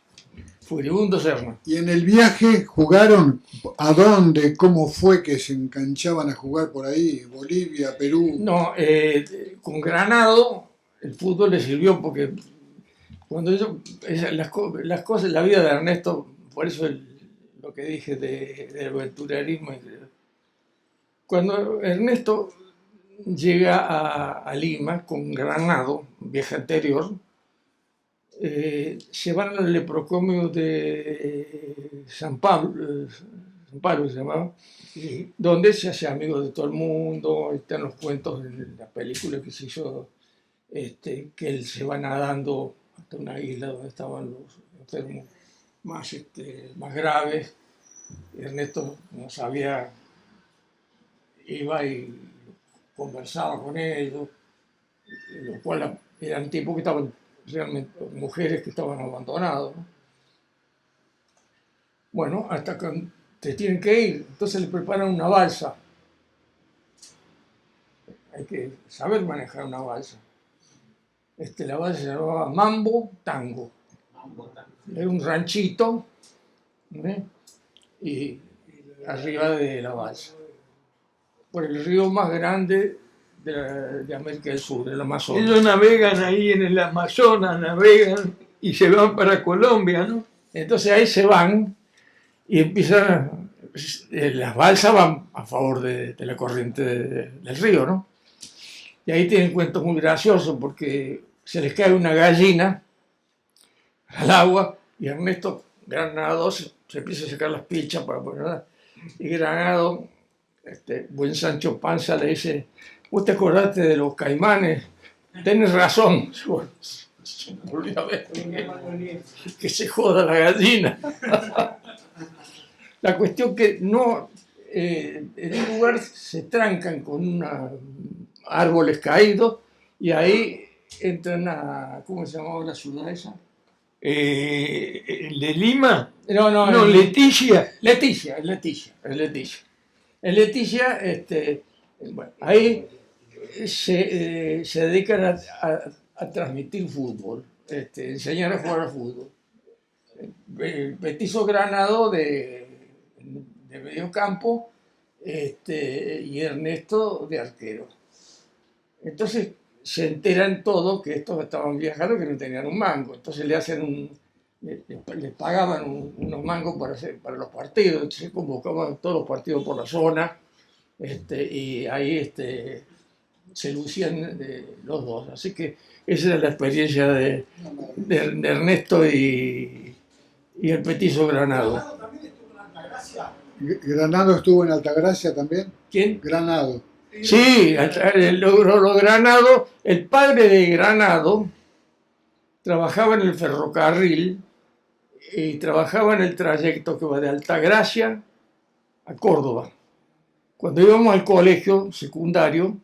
[SPEAKER 2] Furibundo Serna.
[SPEAKER 1] ¿Y en el viaje jugaron? ¿A dónde? ¿Cómo fue que se enganchaban a jugar por ahí? ¿Bolivia, Perú?
[SPEAKER 2] No, con Granado el fútbol le sirvió porque cuando las cosas, la vida de Ernesto, por eso lo que dije del aventurerismo. Cuando Ernesto llega a Lima con Granado, viaje anterior, se van al leprocomio de San Pablo se llamaba, donde se hace amigo de todo el mundo, están los cuentos de la película que se hizo, que él se va nadando hasta una isla donde estaban los enfermos más graves. Ernesto no sabía, iba y conversaba con ellos, lo cual eran tipos que estaban realmente, mujeres que estaban abandonadas, ¿no? Bueno, hasta que te tienen que ir, entonces le preparan una balsa. Hay que saber manejar una balsa. La balsa se llamaba Mambo Tango. Era un ranchito, ¿eh? Y arriba de la balsa, por el río más grande de América del Sur, el Amazonas.
[SPEAKER 3] Ellos navegan ahí en el Amazonas, navegan y se van para Colombia, ¿no?
[SPEAKER 2] Entonces ahí se van y empiezan, las balsas van a favor de la corriente del río, ¿no? Y ahí tienen cuentos muy graciosos porque se les cae una gallina al agua y Ernesto, Granado, se empieza a sacar las pichas para ponerla. Y Granado, buen Sancho Panza, le dice: ¿vos te acordaste de los caimanes? Tenés razón. Se me olvidó que se joda la gallina. La cuestión que no, en un lugar se trancan con árboles caídos y ahí entran a, ¿cómo se llamaba la ciudad esa?
[SPEAKER 3] ¿El de Lima?
[SPEAKER 2] No,
[SPEAKER 3] Leticia.
[SPEAKER 2] Leticia. En Leticia, bueno, ahí se dedican a transmitir fútbol, enseñar a jugar al fútbol. Petizo Granado de medio campo, y Ernesto de arquero. Entonces se enteran todos que estos estaban viajando, que no tenían un mango. Entonces les pagaban unos mangos para los partidos. Entonces se convocaban todos los partidos por la zona, y ahí se lucían los dos. Así que esa era la experiencia de Ernesto y el petizo Granado.
[SPEAKER 7] También estuvo en Altagracia.
[SPEAKER 5] Granado estuvo en Altagracia también.
[SPEAKER 2] ¿Quién?
[SPEAKER 5] Granado.
[SPEAKER 2] Sí, los Granados, el padre de Granado trabajaba en el ferrocarril y trabajaba en el trayecto que va de Altagracia a Córdoba. Cuando íbamos al colegio secundario,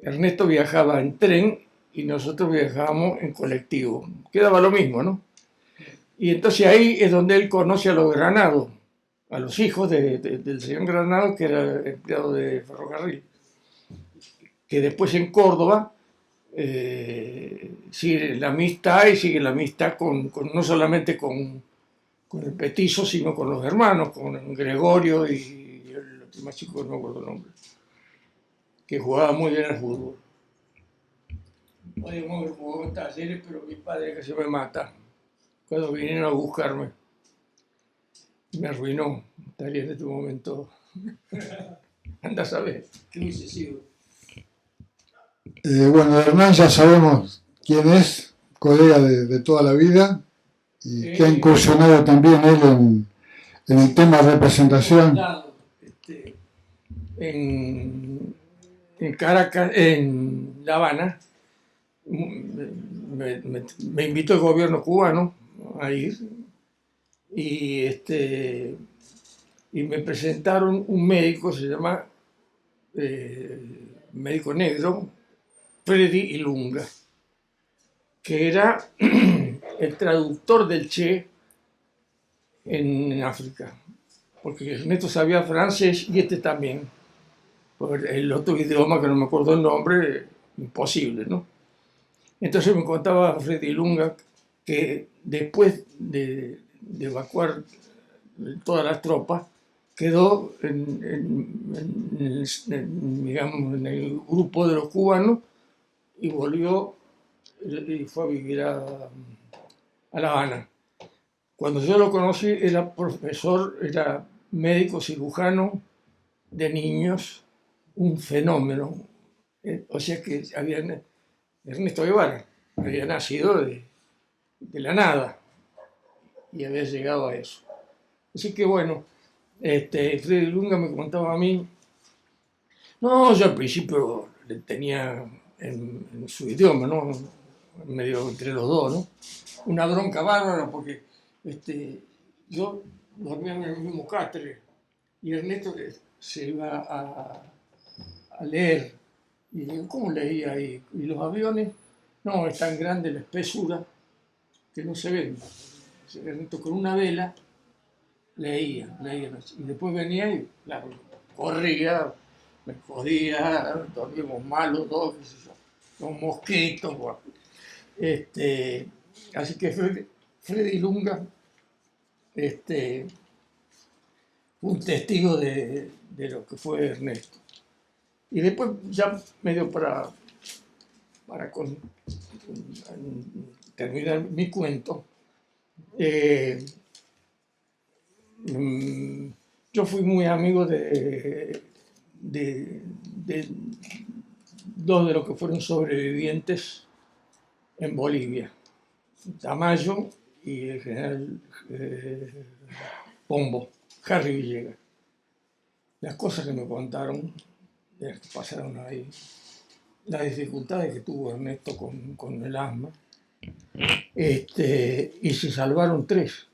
[SPEAKER 2] Ernesto viajaba en tren y nosotros viajábamos en colectivo. Quedaba lo mismo, ¿no? Y entonces ahí es donde él conoce a los Granados, a los hijos del señor Granado, que era empleado de ferrocarril, que después en Córdoba sigue la amistad y sigue la amistad no solamente con el petizo, sino con los hermanos, con Gregorio y el otro más chico, no me acuerdo el nombre, que jugaba muy bien al fútbol. Podíamos haber jugado en Talleres, pero mi padre casi me mata cuando vinieron a buscarme. Me arruinó. Estaría en este momento. Anda a saber qué hubiese sido.
[SPEAKER 1] Bueno, Hernán ya sabemos quién es, colega de toda la vida, y que ha incursionado también él en el tema de representación.
[SPEAKER 2] En Caracas, en La Habana, me invitó el gobierno cubano a ir y me presentaron un médico, se llama médico negro, Freddy Ilunga, que era el traductor del Che en África, porque Ernesto sabía francés y este también. Por el otro idioma que no me acuerdo el nombre, imposible, ¿no? Entonces me contaba Freddy Ilunga que después de evacuar todas las tropas, quedó digamos, en el grupo de los cubanos y volvió y fue a vivir a La Habana. Cuando yo lo conocí era profesor, era médico cirujano de niños, un fenómeno. O sea que Ernesto Guevara había nacido de la nada y había llegado a eso. Así que bueno, Freddy Lunga me contaba a mí, no, yo al principio le tenía en su idioma, ¿no? Medio entre los dos, ¿no? Una bronca bárbara porque yo dormía en el mismo catre y Ernesto se iba a leer. Y digo, ¿cómo leía ahí? Y los aviones, no, es tan grande la espesura que no se ven. Ernesto con una vela leía. Y después venía y claro, corría, me jodía, dormíamos mal los dos, qué sé yo, con mosquitos. Bueno. Así que Freddy Lunga fue un testigo de lo que fue Ernesto. Y después ya medio para terminar mi cuento, yo fui muy amigo de dos de los que fueron sobrevivientes en Bolivia, Tamayo y el general Pombo, Harry Villegas. Las cosas que me contaron, que pasaron ahí, las dificultades que tuvo Ernesto con el asma, y se salvaron 6,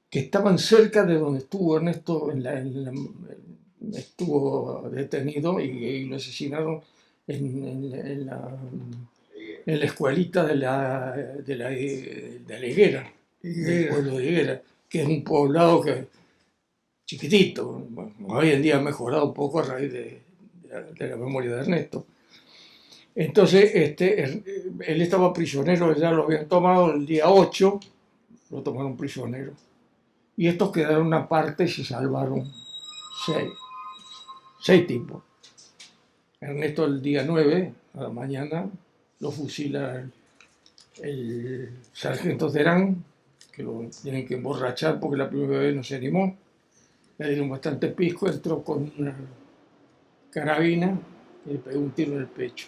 [SPEAKER 2] que estaban cerca de donde estuvo Ernesto, estuvo detenido y lo asesinaron en la escuelita de la Higuera, del pueblo de Higuera, que es un poblado chiquitito. Bueno, hoy en día ha mejorado un poco a raíz de la memoria de Ernesto. Entonces, él estaba prisionero, ya lo habían tomado el día 8, lo tomaron prisionero. Y estos quedaron aparte y se salvaron 6 tipos. Ernesto el día 9, a la mañana, lo fusila el sargento Terán, que lo tienen que emborrachar porque la primera vez no se animó. le dieron bastante pisco, entró con una carabina y le pegó un tiro en el pecho.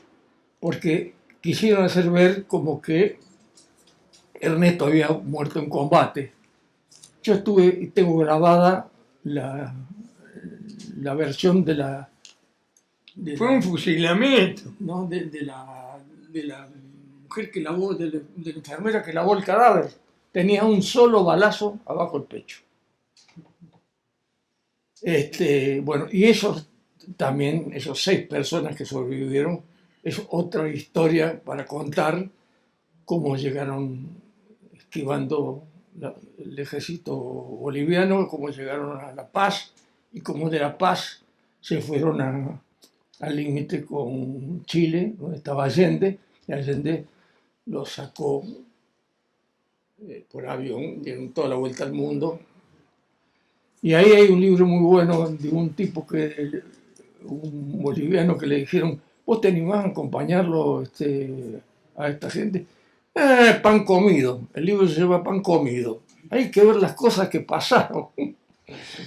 [SPEAKER 2] Porque quisieron hacer ver como que Ernesto había muerto en combate. Yo estuve y tengo grabada la versión de la...
[SPEAKER 3] Fue un fusilamiento.
[SPEAKER 2] ¿no? de la mujer que lavó, de la enfermera que lavó el cadáver. Tenía un solo balazo abajo el pecho. Bueno, y esos también, esos 6 personas que sobrevivieron, es otra historia para contar cómo llegaron esquivando el ejército boliviano, cómo llegaron a La Paz y cómo de La Paz se fueron al límite con Chile, donde estaba Allende, y Allende los sacó por avión, dieron toda la vuelta al mundo. Y ahí hay un libro muy bueno de un tipo un boliviano que le dijeron, ¿vos te animás a acompañarlo a esta gente? Pan comido. El libro se llama Pan comido. Hay que ver las cosas que pasaron.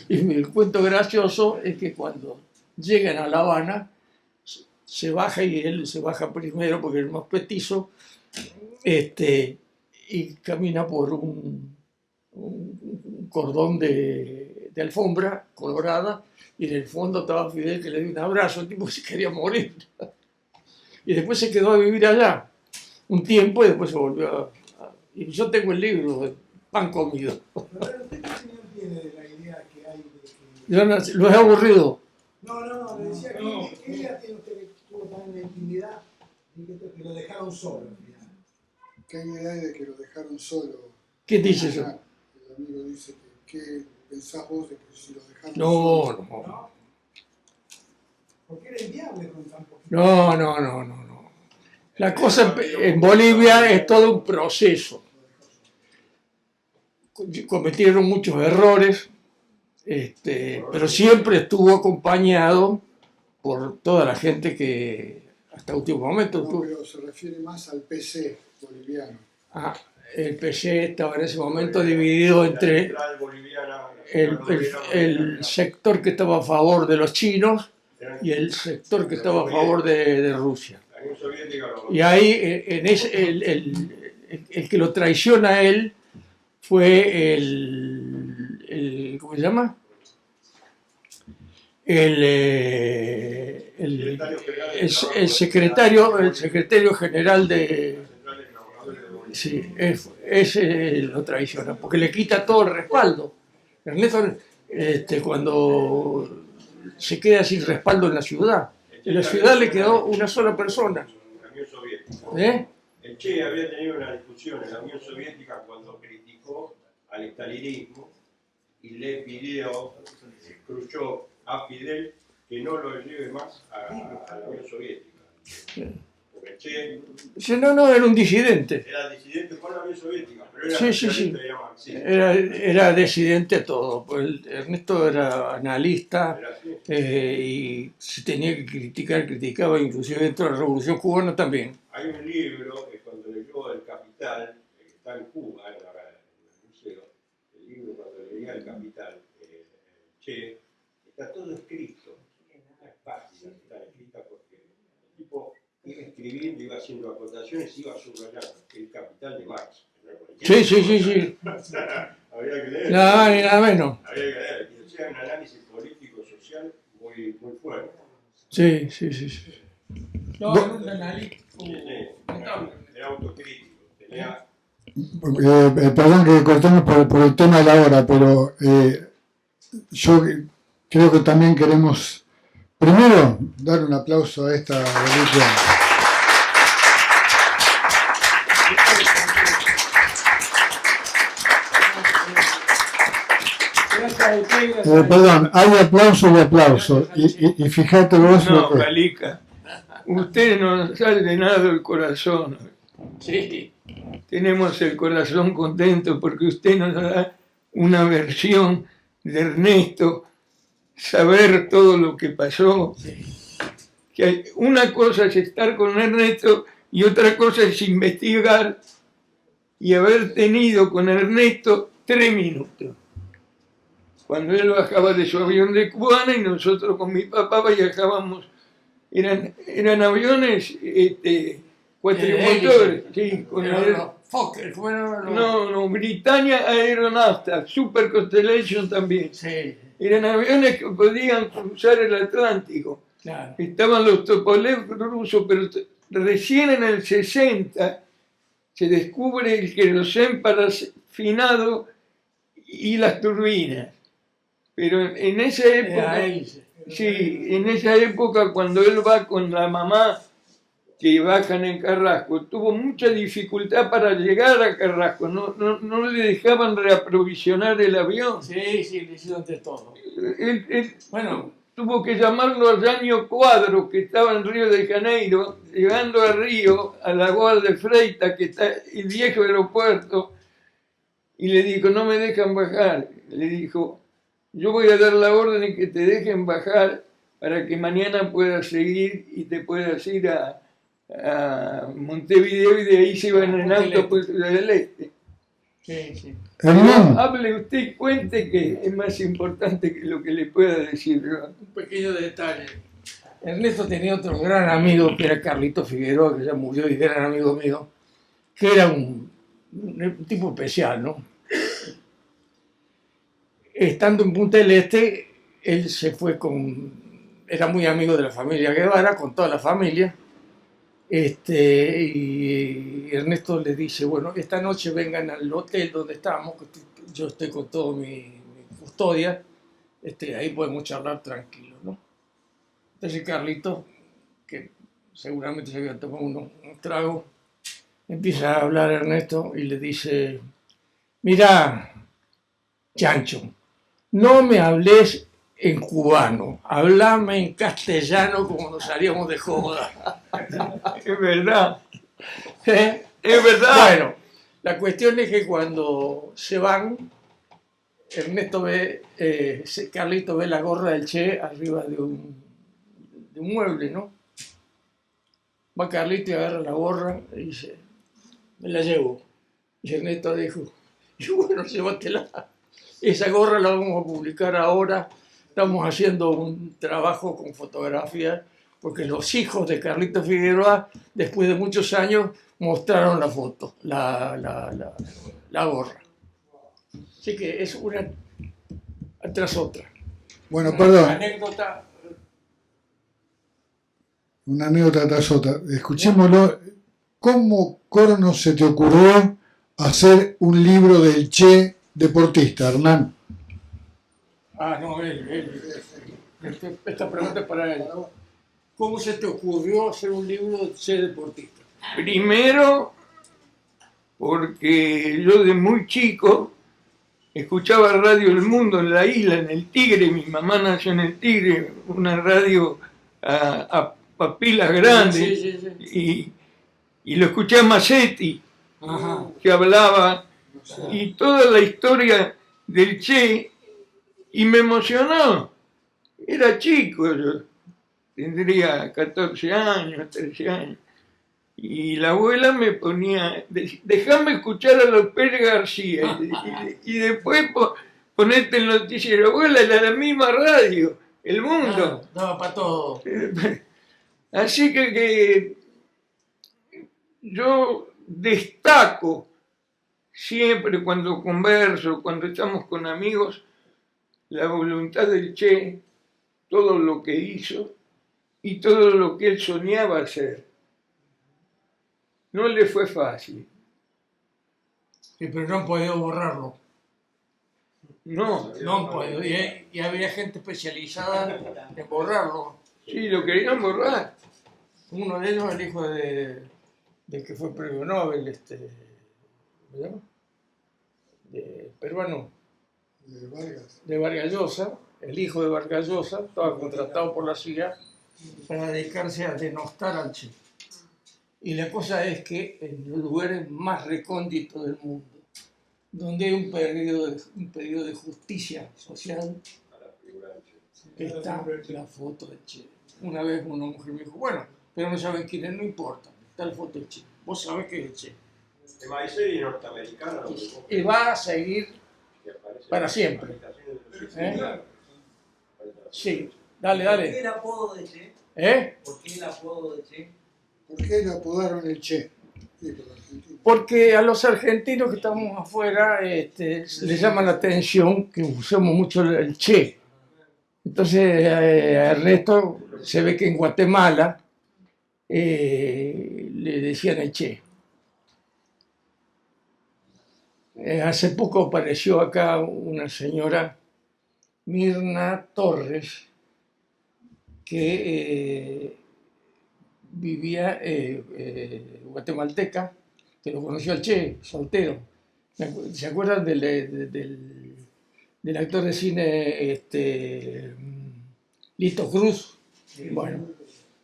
[SPEAKER 2] Y el cuento gracioso es que cuando llegan a La Habana, se baja y él se baja primero porque es más petizo, y camina por un cordón de alfombra colorada, y en el fondo estaba Fidel que le dio un abrazo, el tipo se quería morir. Y después se quedó a vivir allá un tiempo y después se volvió y yo tengo el libro de Pan comido.
[SPEAKER 5] ¿Usted qué opinión tiene de la idea que hay de que...
[SPEAKER 2] Yo lo he aburrido.
[SPEAKER 5] No, le decía ¿qué idea tiene usted que estuvo tan en la intimidad y que lo dejaron solo al final? ¿Qué idea hay de que lo dejaron solo?
[SPEAKER 2] ¿Qué dice eso?
[SPEAKER 5] El amigo dice que ¿qué pensás vos de que si lo dejaron
[SPEAKER 2] No.
[SPEAKER 5] solo? ¿No? Porque era inviable con tan poquito.
[SPEAKER 2] No. La cosa en Bolivia es todo un proceso. Cometieron muchos errores, pero siempre estuvo acompañado por toda la gente que hasta último momento...
[SPEAKER 5] No, pero se refiere más al PC boliviano.
[SPEAKER 2] El PC estaba en ese momento dividido entre el sector que estaba a favor de los chinos y el sector que estaba a favor de Rusia. Y ahí el que lo traiciona a él fue ¿cómo se llama? El secretario general de... Sí, ese lo traiciona, porque le quita todo el respaldo. Ernesto, cuando se queda sin respaldo en la ciudad le quedó una sola persona.
[SPEAKER 8] La Unión Soviética. El Che había tenido una discusión en la Unión Soviética cuando criticó al estalinismo y le pidió Khrushchev a Fidel que no lo lleve más a la Unión Soviética. Porque el Che
[SPEAKER 2] No, era un disidente.
[SPEAKER 8] era disidente con la Unión Soviética, pero era
[SPEAKER 2] Sí.
[SPEAKER 8] era marxista.
[SPEAKER 2] Era disidente a todo. Pues Ernesto era analista, y si tenía que criticar, criticaba, inclusive dentro de la Revolución Cubana también.
[SPEAKER 8] Hay un libro que cuando leyó El Capital, que está en Cuba, en el museo, el libro cuando leía El Capital, Che, está todo escrito, las páginas están escritas porque el tipo iba escribiendo, iba haciendo acotaciones, iba subrayando El Capital de Marx.
[SPEAKER 2] Sí.
[SPEAKER 8] Había que leer.
[SPEAKER 2] Nada, ni nada menos.
[SPEAKER 8] Había que leer. Y hacía un análisis político-social muy fuerte.
[SPEAKER 2] Sí. No, era un analítico.
[SPEAKER 8] Era autocrítico. Tenía...
[SPEAKER 1] Perdón que cortemos por el tema de la hora, pero yo creo que también queremos primero dar un aplauso a esta religión. Perdón, hay aplauso y aplauso. Y fíjate vos
[SPEAKER 3] No,
[SPEAKER 1] lo que...
[SPEAKER 3] Calica, usted nos ha llenado el corazón.
[SPEAKER 2] Sí.
[SPEAKER 3] Tenemos el corazón contento porque usted nos da una versión de Ernesto, saber todo lo que pasó. Que una cosa es estar con Ernesto y otra cosa es investigar y haber tenido con Ernesto 3 minutos. cuando él bajaba de su avión de Cubana y nosotros con mi papá viajábamos. Eran aviones cuatrimotores, sí, con
[SPEAKER 2] Fokker, ¿cómo era?
[SPEAKER 3] no, Britannia Aeronauta, Super Constellation también.
[SPEAKER 2] Sí,
[SPEAKER 3] Eran aviones que podían cruzar el Atlántico.
[SPEAKER 2] claro.
[SPEAKER 3] Estaban los Tupolev rusos, pero recién en el 60 se descubre el querosén parafinado y las turbinas. Pero en esa época, sí, en esa época cuando él va con la mamá que bajan en Carrasco, tuvo mucha dificultad para llegar a Carrasco, no le dejaban reaprovisionar el avión.
[SPEAKER 2] Sí, le hicieron de todo.
[SPEAKER 3] Él
[SPEAKER 2] Bueno,
[SPEAKER 3] tuvo que llamarlo a Yaño Cuadro, que estaba en Río de Janeiro, llegando a Río, a la Goa de Freitas, que está el viejo aeropuerto, y le dijo, no me dejan bajar. Le dijo, yo voy a dar la orden de que te dejen bajar para que mañana puedas seguir y te puedas ir a Montevideo, y de ahí se iban en auto pues, del Este.
[SPEAKER 2] sí.
[SPEAKER 1] Hernán,
[SPEAKER 3] Hable usted y cuente, que es más importante que lo que le pueda decir yo.
[SPEAKER 2] Un pequeño detalle. Ernesto tenía otro gran amigo que era Carlito Figueroa, que ya murió y era amigo mío, que era un tipo especial, ¿no? Estando en Punta del Este, él se fue era muy amigo de la familia Guevara, con toda la familia, y Ernesto le dice, bueno, esta noche vengan al hotel donde estamos, que yo estoy con toda mi custodia, ahí podemos charlar tranquilos, ¿no? Entonces Carlito, que seguramente se había tomado un trago, empieza a hablar a Ernesto y le dice, mira, Chancho, no me hables en cubano, hablame en castellano como nos haríamos de joda.
[SPEAKER 3] Es verdad,
[SPEAKER 2] ¿Eh?
[SPEAKER 3] es verdad.
[SPEAKER 2] Bueno, la cuestión es que cuando se van, Carlito ve la gorra del Che arriba de un mueble, ¿no? Va Carlito y agarra la gorra y dice, me la llevo. Y Ernesto dijo, y bueno, llévatela. Esa gorra la vamos a publicar ahora. Estamos haciendo un trabajo con fotografía, porque los hijos de Carlito Figueroa, después de muchos años, mostraron la foto, la gorra. Así que es una tras otra.
[SPEAKER 1] bueno,
[SPEAKER 2] Una
[SPEAKER 1] perdón,
[SPEAKER 2] anécdota.
[SPEAKER 1] una anécdota tras otra. Escuchémoslo. ¿Cómo corno se te ocurrió hacer un libro del Che deportista, Hernán?
[SPEAKER 2] No, esta pregunta es para él. ¿Cómo se te ocurrió hacer un libro de Che deportista?
[SPEAKER 3] Primero, porque yo de muy chico escuchaba Radio El Mundo en la isla, en el Tigre. Mi mamá nació en el Tigre, una radio a pilas grandes.
[SPEAKER 2] Sí.
[SPEAKER 3] Y lo escuché a Massetti,
[SPEAKER 2] Ajá.
[SPEAKER 3] que hablaba, y toda la historia del Che, y me emocionó. Era chico yo, tendría 14 años, 13 años. Y la abuela me ponía, déjame escuchar a López García, y después ponerte el noticiero. Abuela, era la misma radio, El Mundo.
[SPEAKER 2] No, para todo.
[SPEAKER 3] Así que yo destaco siempre cuando converso, cuando estamos con amigos, la voluntad del Che, todo lo que hizo y todo lo que él soñaba hacer. No le fue fácil.
[SPEAKER 2] Sí, pero no han podido borrarlo.
[SPEAKER 3] No,
[SPEAKER 2] No han podido. Y había gente especializada en borrarlo.
[SPEAKER 3] sí, lo querían borrar.
[SPEAKER 2] Uno de ellos, el hijo de que fue premio Nobel, ¿cómo se llama? De peruano,
[SPEAKER 1] De Vargas.
[SPEAKER 2] de Vargas Llosa, el hijo de Vargas Llosa, estaba contratado por la CIA para dedicarse a denostar al Che. Y la cosa es que en los lugares más recónditos del mundo, donde hay un pedido de justicia social, está la foto del Che. Una vez una mujer me dijo, bueno, pero no saben quién es, no importa, está la foto del Che. Vos sabés que es el Che.
[SPEAKER 8] De Maiceri norteamericano.
[SPEAKER 2] Y va a seguir para siempre. ¿Eh?
[SPEAKER 6] Claro.
[SPEAKER 2] Sí, dale,
[SPEAKER 4] ¿Por qué
[SPEAKER 2] dale.
[SPEAKER 4] el apodo de Che?
[SPEAKER 2] ¿Eh?
[SPEAKER 4] ¿Por qué el apodo de Che?
[SPEAKER 5] ¿Por qué le apodaron el Che? Sí, por Argentina.
[SPEAKER 2] Porque a los argentinos que estamos afuera les llama la atención que usamos mucho el che. Entonces a Ernesto se ve que en Guatemala le decían el che. Hace poco apareció acá una señora, Mirna Torres, que vivía guatemalteca, que lo conoció al Che, soltero. ¿Se acuerdan del actor de cine Lito Cruz? Bueno,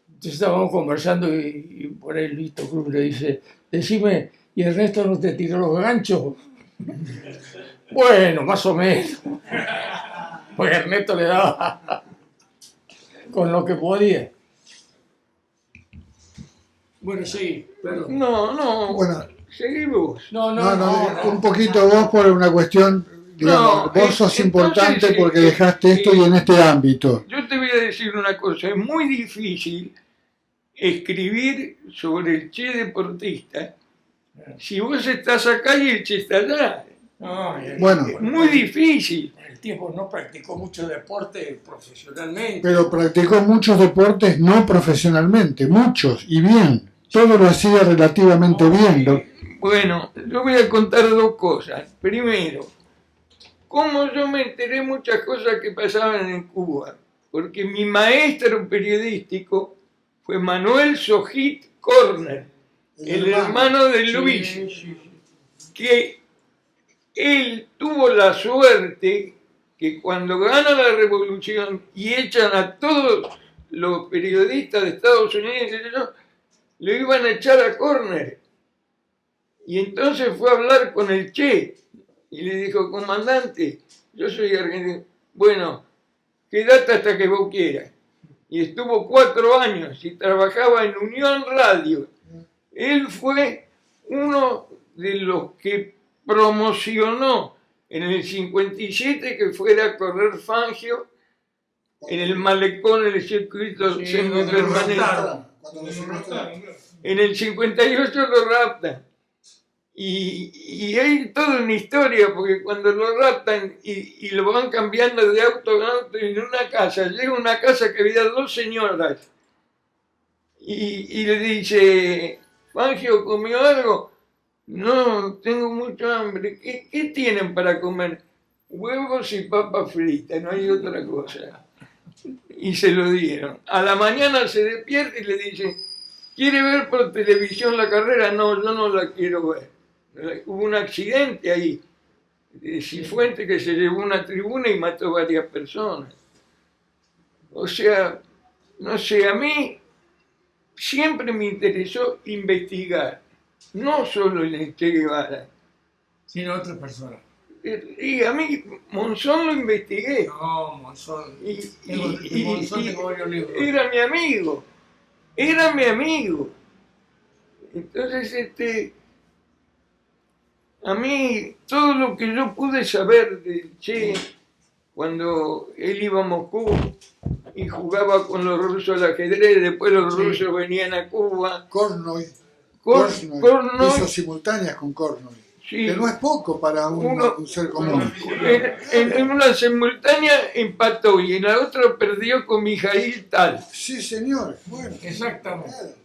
[SPEAKER 2] entonces estábamos conversando y por ahí Lito Cruz le dice, decime, ¿y Ernesto no te tiró los ganchos? Bueno, más o menos. Porque Ernesto le daba con lo que podía. Bueno, sí, perdón.
[SPEAKER 3] No,
[SPEAKER 5] Bueno,
[SPEAKER 3] seguí vos.
[SPEAKER 2] No,
[SPEAKER 5] un poquito vos por una cuestión, digamos,
[SPEAKER 3] No,
[SPEAKER 5] vos sos
[SPEAKER 3] entonces,
[SPEAKER 5] importante
[SPEAKER 3] sí,
[SPEAKER 5] porque dejaste esto y en este ámbito.
[SPEAKER 3] Yo te voy a decir una cosa, es muy difícil escribir sobre el Che deportista si vos estás acá y el Che está allá.
[SPEAKER 2] No,
[SPEAKER 5] Bueno.
[SPEAKER 3] Es muy difícil.
[SPEAKER 2] El tipo no practicó mucho deporte profesionalmente.
[SPEAKER 5] Pero practicó muchos deportes no profesionalmente, muchos, y bien. Todo lo hacía relativamente bien.
[SPEAKER 3] Bueno, yo voy a contar dos cosas. Primero, cómo yo me enteré muchas cosas que pasaban en Cuba. Porque mi maestro periodístico fue Manuel Sojit Corner, el hermano de Luis, que él tuvo la suerte que cuando gana la revolución y echan a todos los periodistas de Estados Unidos, lo iban a echar a Corner. Y entonces fue a hablar con el Che y le dijo, comandante, yo soy argentino. Bueno, quédate hasta que vos quieras. Y estuvo 4 años y trabajaba en Unión Radio. Él fue uno de los que promocionó en el 57 que fuera a correr Fangio en el malecón, en el circuito semipermanente.
[SPEAKER 5] Cuando lo secuestraron.
[SPEAKER 3] En el 58 lo raptan. Y hay toda una historia, porque cuando lo raptan y lo van cambiando de auto en auto en una casa, llega a una casa que había 2 señoras y le dice, Fangio, ¿comió algo? No, tengo mucho hambre. ¿Qué tienen para comer? Huevos y papas fritas, no hay otra cosa. Y se lo dieron. A la mañana se despierta y le dice, ¿quiere ver por televisión la carrera? No, yo no la quiero ver. Hubo un accidente ahí de Cifuentes que se llevó una tribuna y mató varias personas. O sea, no sé, a mí siempre me interesó investigar, no solo en el Che Guevara.
[SPEAKER 2] Sino otras personas.
[SPEAKER 3] Y a mí, Monzón lo investigué.
[SPEAKER 2] No, Monzón.
[SPEAKER 3] Y
[SPEAKER 2] Monzón tengo varios libros.
[SPEAKER 3] era mi amigo. Era mi amigo. Entonces, a mí, todo lo que yo pude saber del Che, cuando él iba a Moscú y jugaba con los rusos al ajedrez, después los rusos venían a Cuba.
[SPEAKER 5] Kornoy
[SPEAKER 3] Kornoy,
[SPEAKER 5] hizo simultáneas con Kornoy.
[SPEAKER 3] sí,
[SPEAKER 5] Que no es poco para un ser común.
[SPEAKER 3] en una simultánea empató y en la otra perdió con Mijail Tal.
[SPEAKER 5] Sí, señor. Bueno,
[SPEAKER 2] Exactamente.
[SPEAKER 5] claro.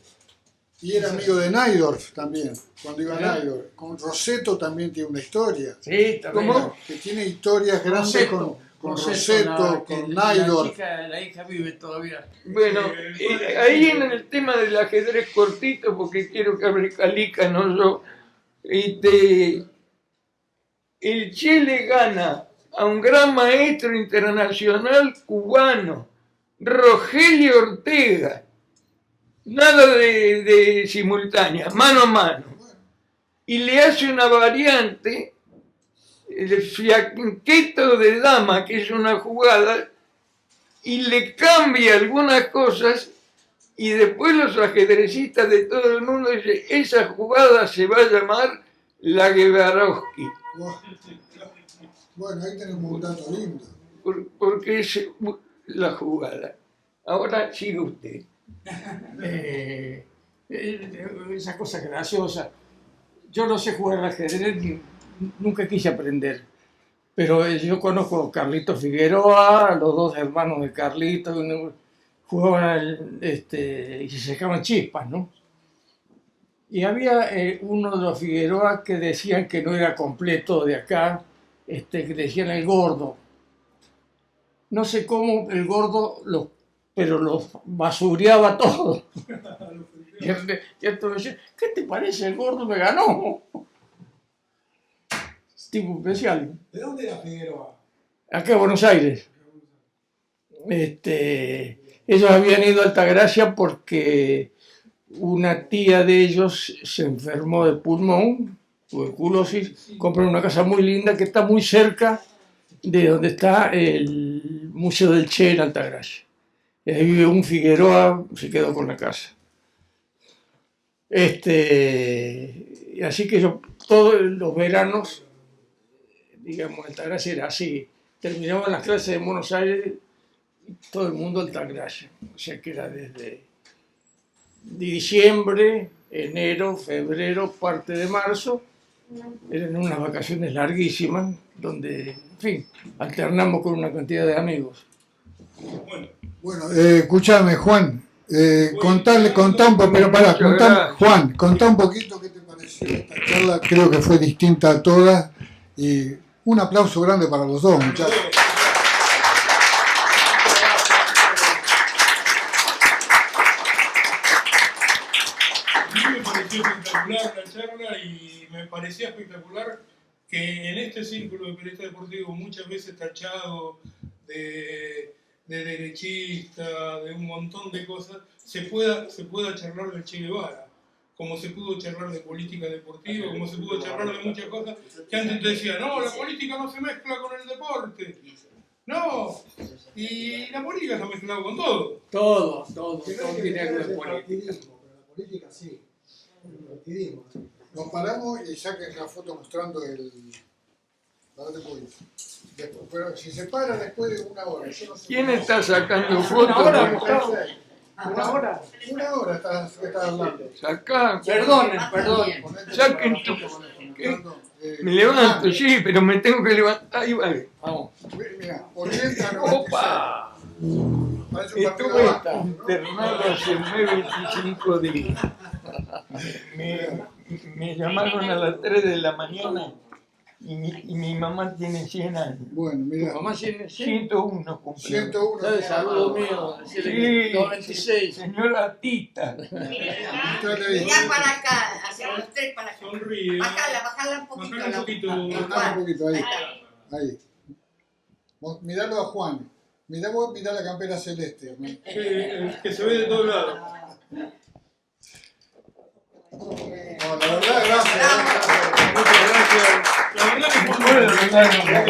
[SPEAKER 5] Y era amigo de Naidorf también, cuando iba a Naidorf. Con Roseto también tiene una historia.
[SPEAKER 2] Sí, también.
[SPEAKER 3] ¿Cómo?
[SPEAKER 5] Que tiene historias grandes con Roseto, con Naidorf.
[SPEAKER 2] La hija vive todavía.
[SPEAKER 3] Bueno, ahí en el tema del ajedrez cortito, porque quiero que hable Calica, no yo, el Che le gana a un gran maestro internacional cubano, Rogelio Ortega. Nada de simultánea, mano a mano. Y le hace una variante, el fianqueto de dama, que es una jugada, y le cambia algunas cosas, y después los ajedrecistas de todo el mundo dicen, esa jugada se va a llamar la Guevarovsky.
[SPEAKER 1] Bueno, ahí tenemos un dato lindo.
[SPEAKER 3] Porque es la jugada. Ahora sigue usted.
[SPEAKER 2] Esa cosa graciosa. Yo no sé jugar al ajedrez, nunca quise aprender. Pero yo conozco a Carlito Figueroa, los dos hermanos de Carlito, jugaban y se sacaban chispas, ¿no? Y había uno de los Figueroa que decían que no era completo de acá, que decían el gordo. No sé cómo el gordo pero los basureaba todo. Y entonces decía, ¿qué te parece? El gordo me ganó. Tipo especial.
[SPEAKER 5] ¿De dónde era Figueroa?
[SPEAKER 2] Acá en Buenos Aires. Ellos habían ido a Altagracia porque una tía de ellos se enfermó de pulmón, tuberculosis, compraron una casa muy linda que está muy cerca de donde está el Museo del Che en Altagracia. Y ahí vive un Figueroa, se quedó con la casa. Así que yo todos los veranos, digamos, Altagracia era así. Terminaban las clases en Buenos Aires y todo el mundo Altagracia. O sea que era desde diciembre, enero, febrero, parte de marzo. Eran unas vacaciones larguísimas donde, en fin, alternamos con una cantidad de amigos.
[SPEAKER 1] Bueno, escúchame, Juan. Contá un poco, pero pará, Juan, contá un poquito qué te pareció esta charla. Creo que fue distinta a todas. Y un aplauso grande para los dos, muchachos.
[SPEAKER 6] A mí me pareció espectacular la charla y me parecía espectacular que en este círculo de periodistas deportivos muchas veces tachado de derechista, de un montón de cosas, se pueda charlar del Che Guevara, como se pudo charlar de política deportiva, como se pudo charlar de muchas cosas que antes te decían, no, la política no se mezcla con el deporte. No, y la política se ha mezclado con todo.
[SPEAKER 2] Todo tiene algo de política.
[SPEAKER 5] Partidismo, pero la política sí. El partidismo.
[SPEAKER 1] Nos paramos y saquen la foto mostrando el... Parate un poquito. Después, pero si se para después de una hora. Yo no sé.
[SPEAKER 3] ¿Quién está sacando fotos?
[SPEAKER 2] Una hora.
[SPEAKER 1] Una hora estás hablando.
[SPEAKER 3] Sacá.
[SPEAKER 2] Perdonen.
[SPEAKER 3] Saquen tu... Me levanto, sí, pero me tengo que levantar. Ahí vale.
[SPEAKER 2] Vamos.
[SPEAKER 1] Mira, 80,
[SPEAKER 3] ¡Opa!
[SPEAKER 1] Parece un partido
[SPEAKER 3] Estuve
[SPEAKER 1] de básquet, ¿no?
[SPEAKER 3] internado hace 25 días. Me llamaron a las 3 de la mañana y mi mamá tiene 100 años.
[SPEAKER 1] Bueno, mira.
[SPEAKER 2] Mamá tiene
[SPEAKER 3] 101 cumpleaños.
[SPEAKER 1] 101.
[SPEAKER 2] saludo mío.
[SPEAKER 3] Sí,
[SPEAKER 2] 96.
[SPEAKER 3] señora Tita.
[SPEAKER 9] Mirá para acá, hacia los tres para acá.
[SPEAKER 6] Sonríe.
[SPEAKER 9] Bajala un poquito.
[SPEAKER 6] Bajala un poquito.
[SPEAKER 1] Un poquito, ahí. Ahí. Miralo a Juan. Mirá vos, mirá la campera celeste.
[SPEAKER 6] Que se ve de todos lados.
[SPEAKER 1] No, la verdad, gracias.
[SPEAKER 6] Muchas gracias. La verdad que fue muy bueno.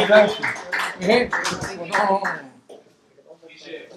[SPEAKER 3] Gracias.
[SPEAKER 2] No.
[SPEAKER 6] Dice,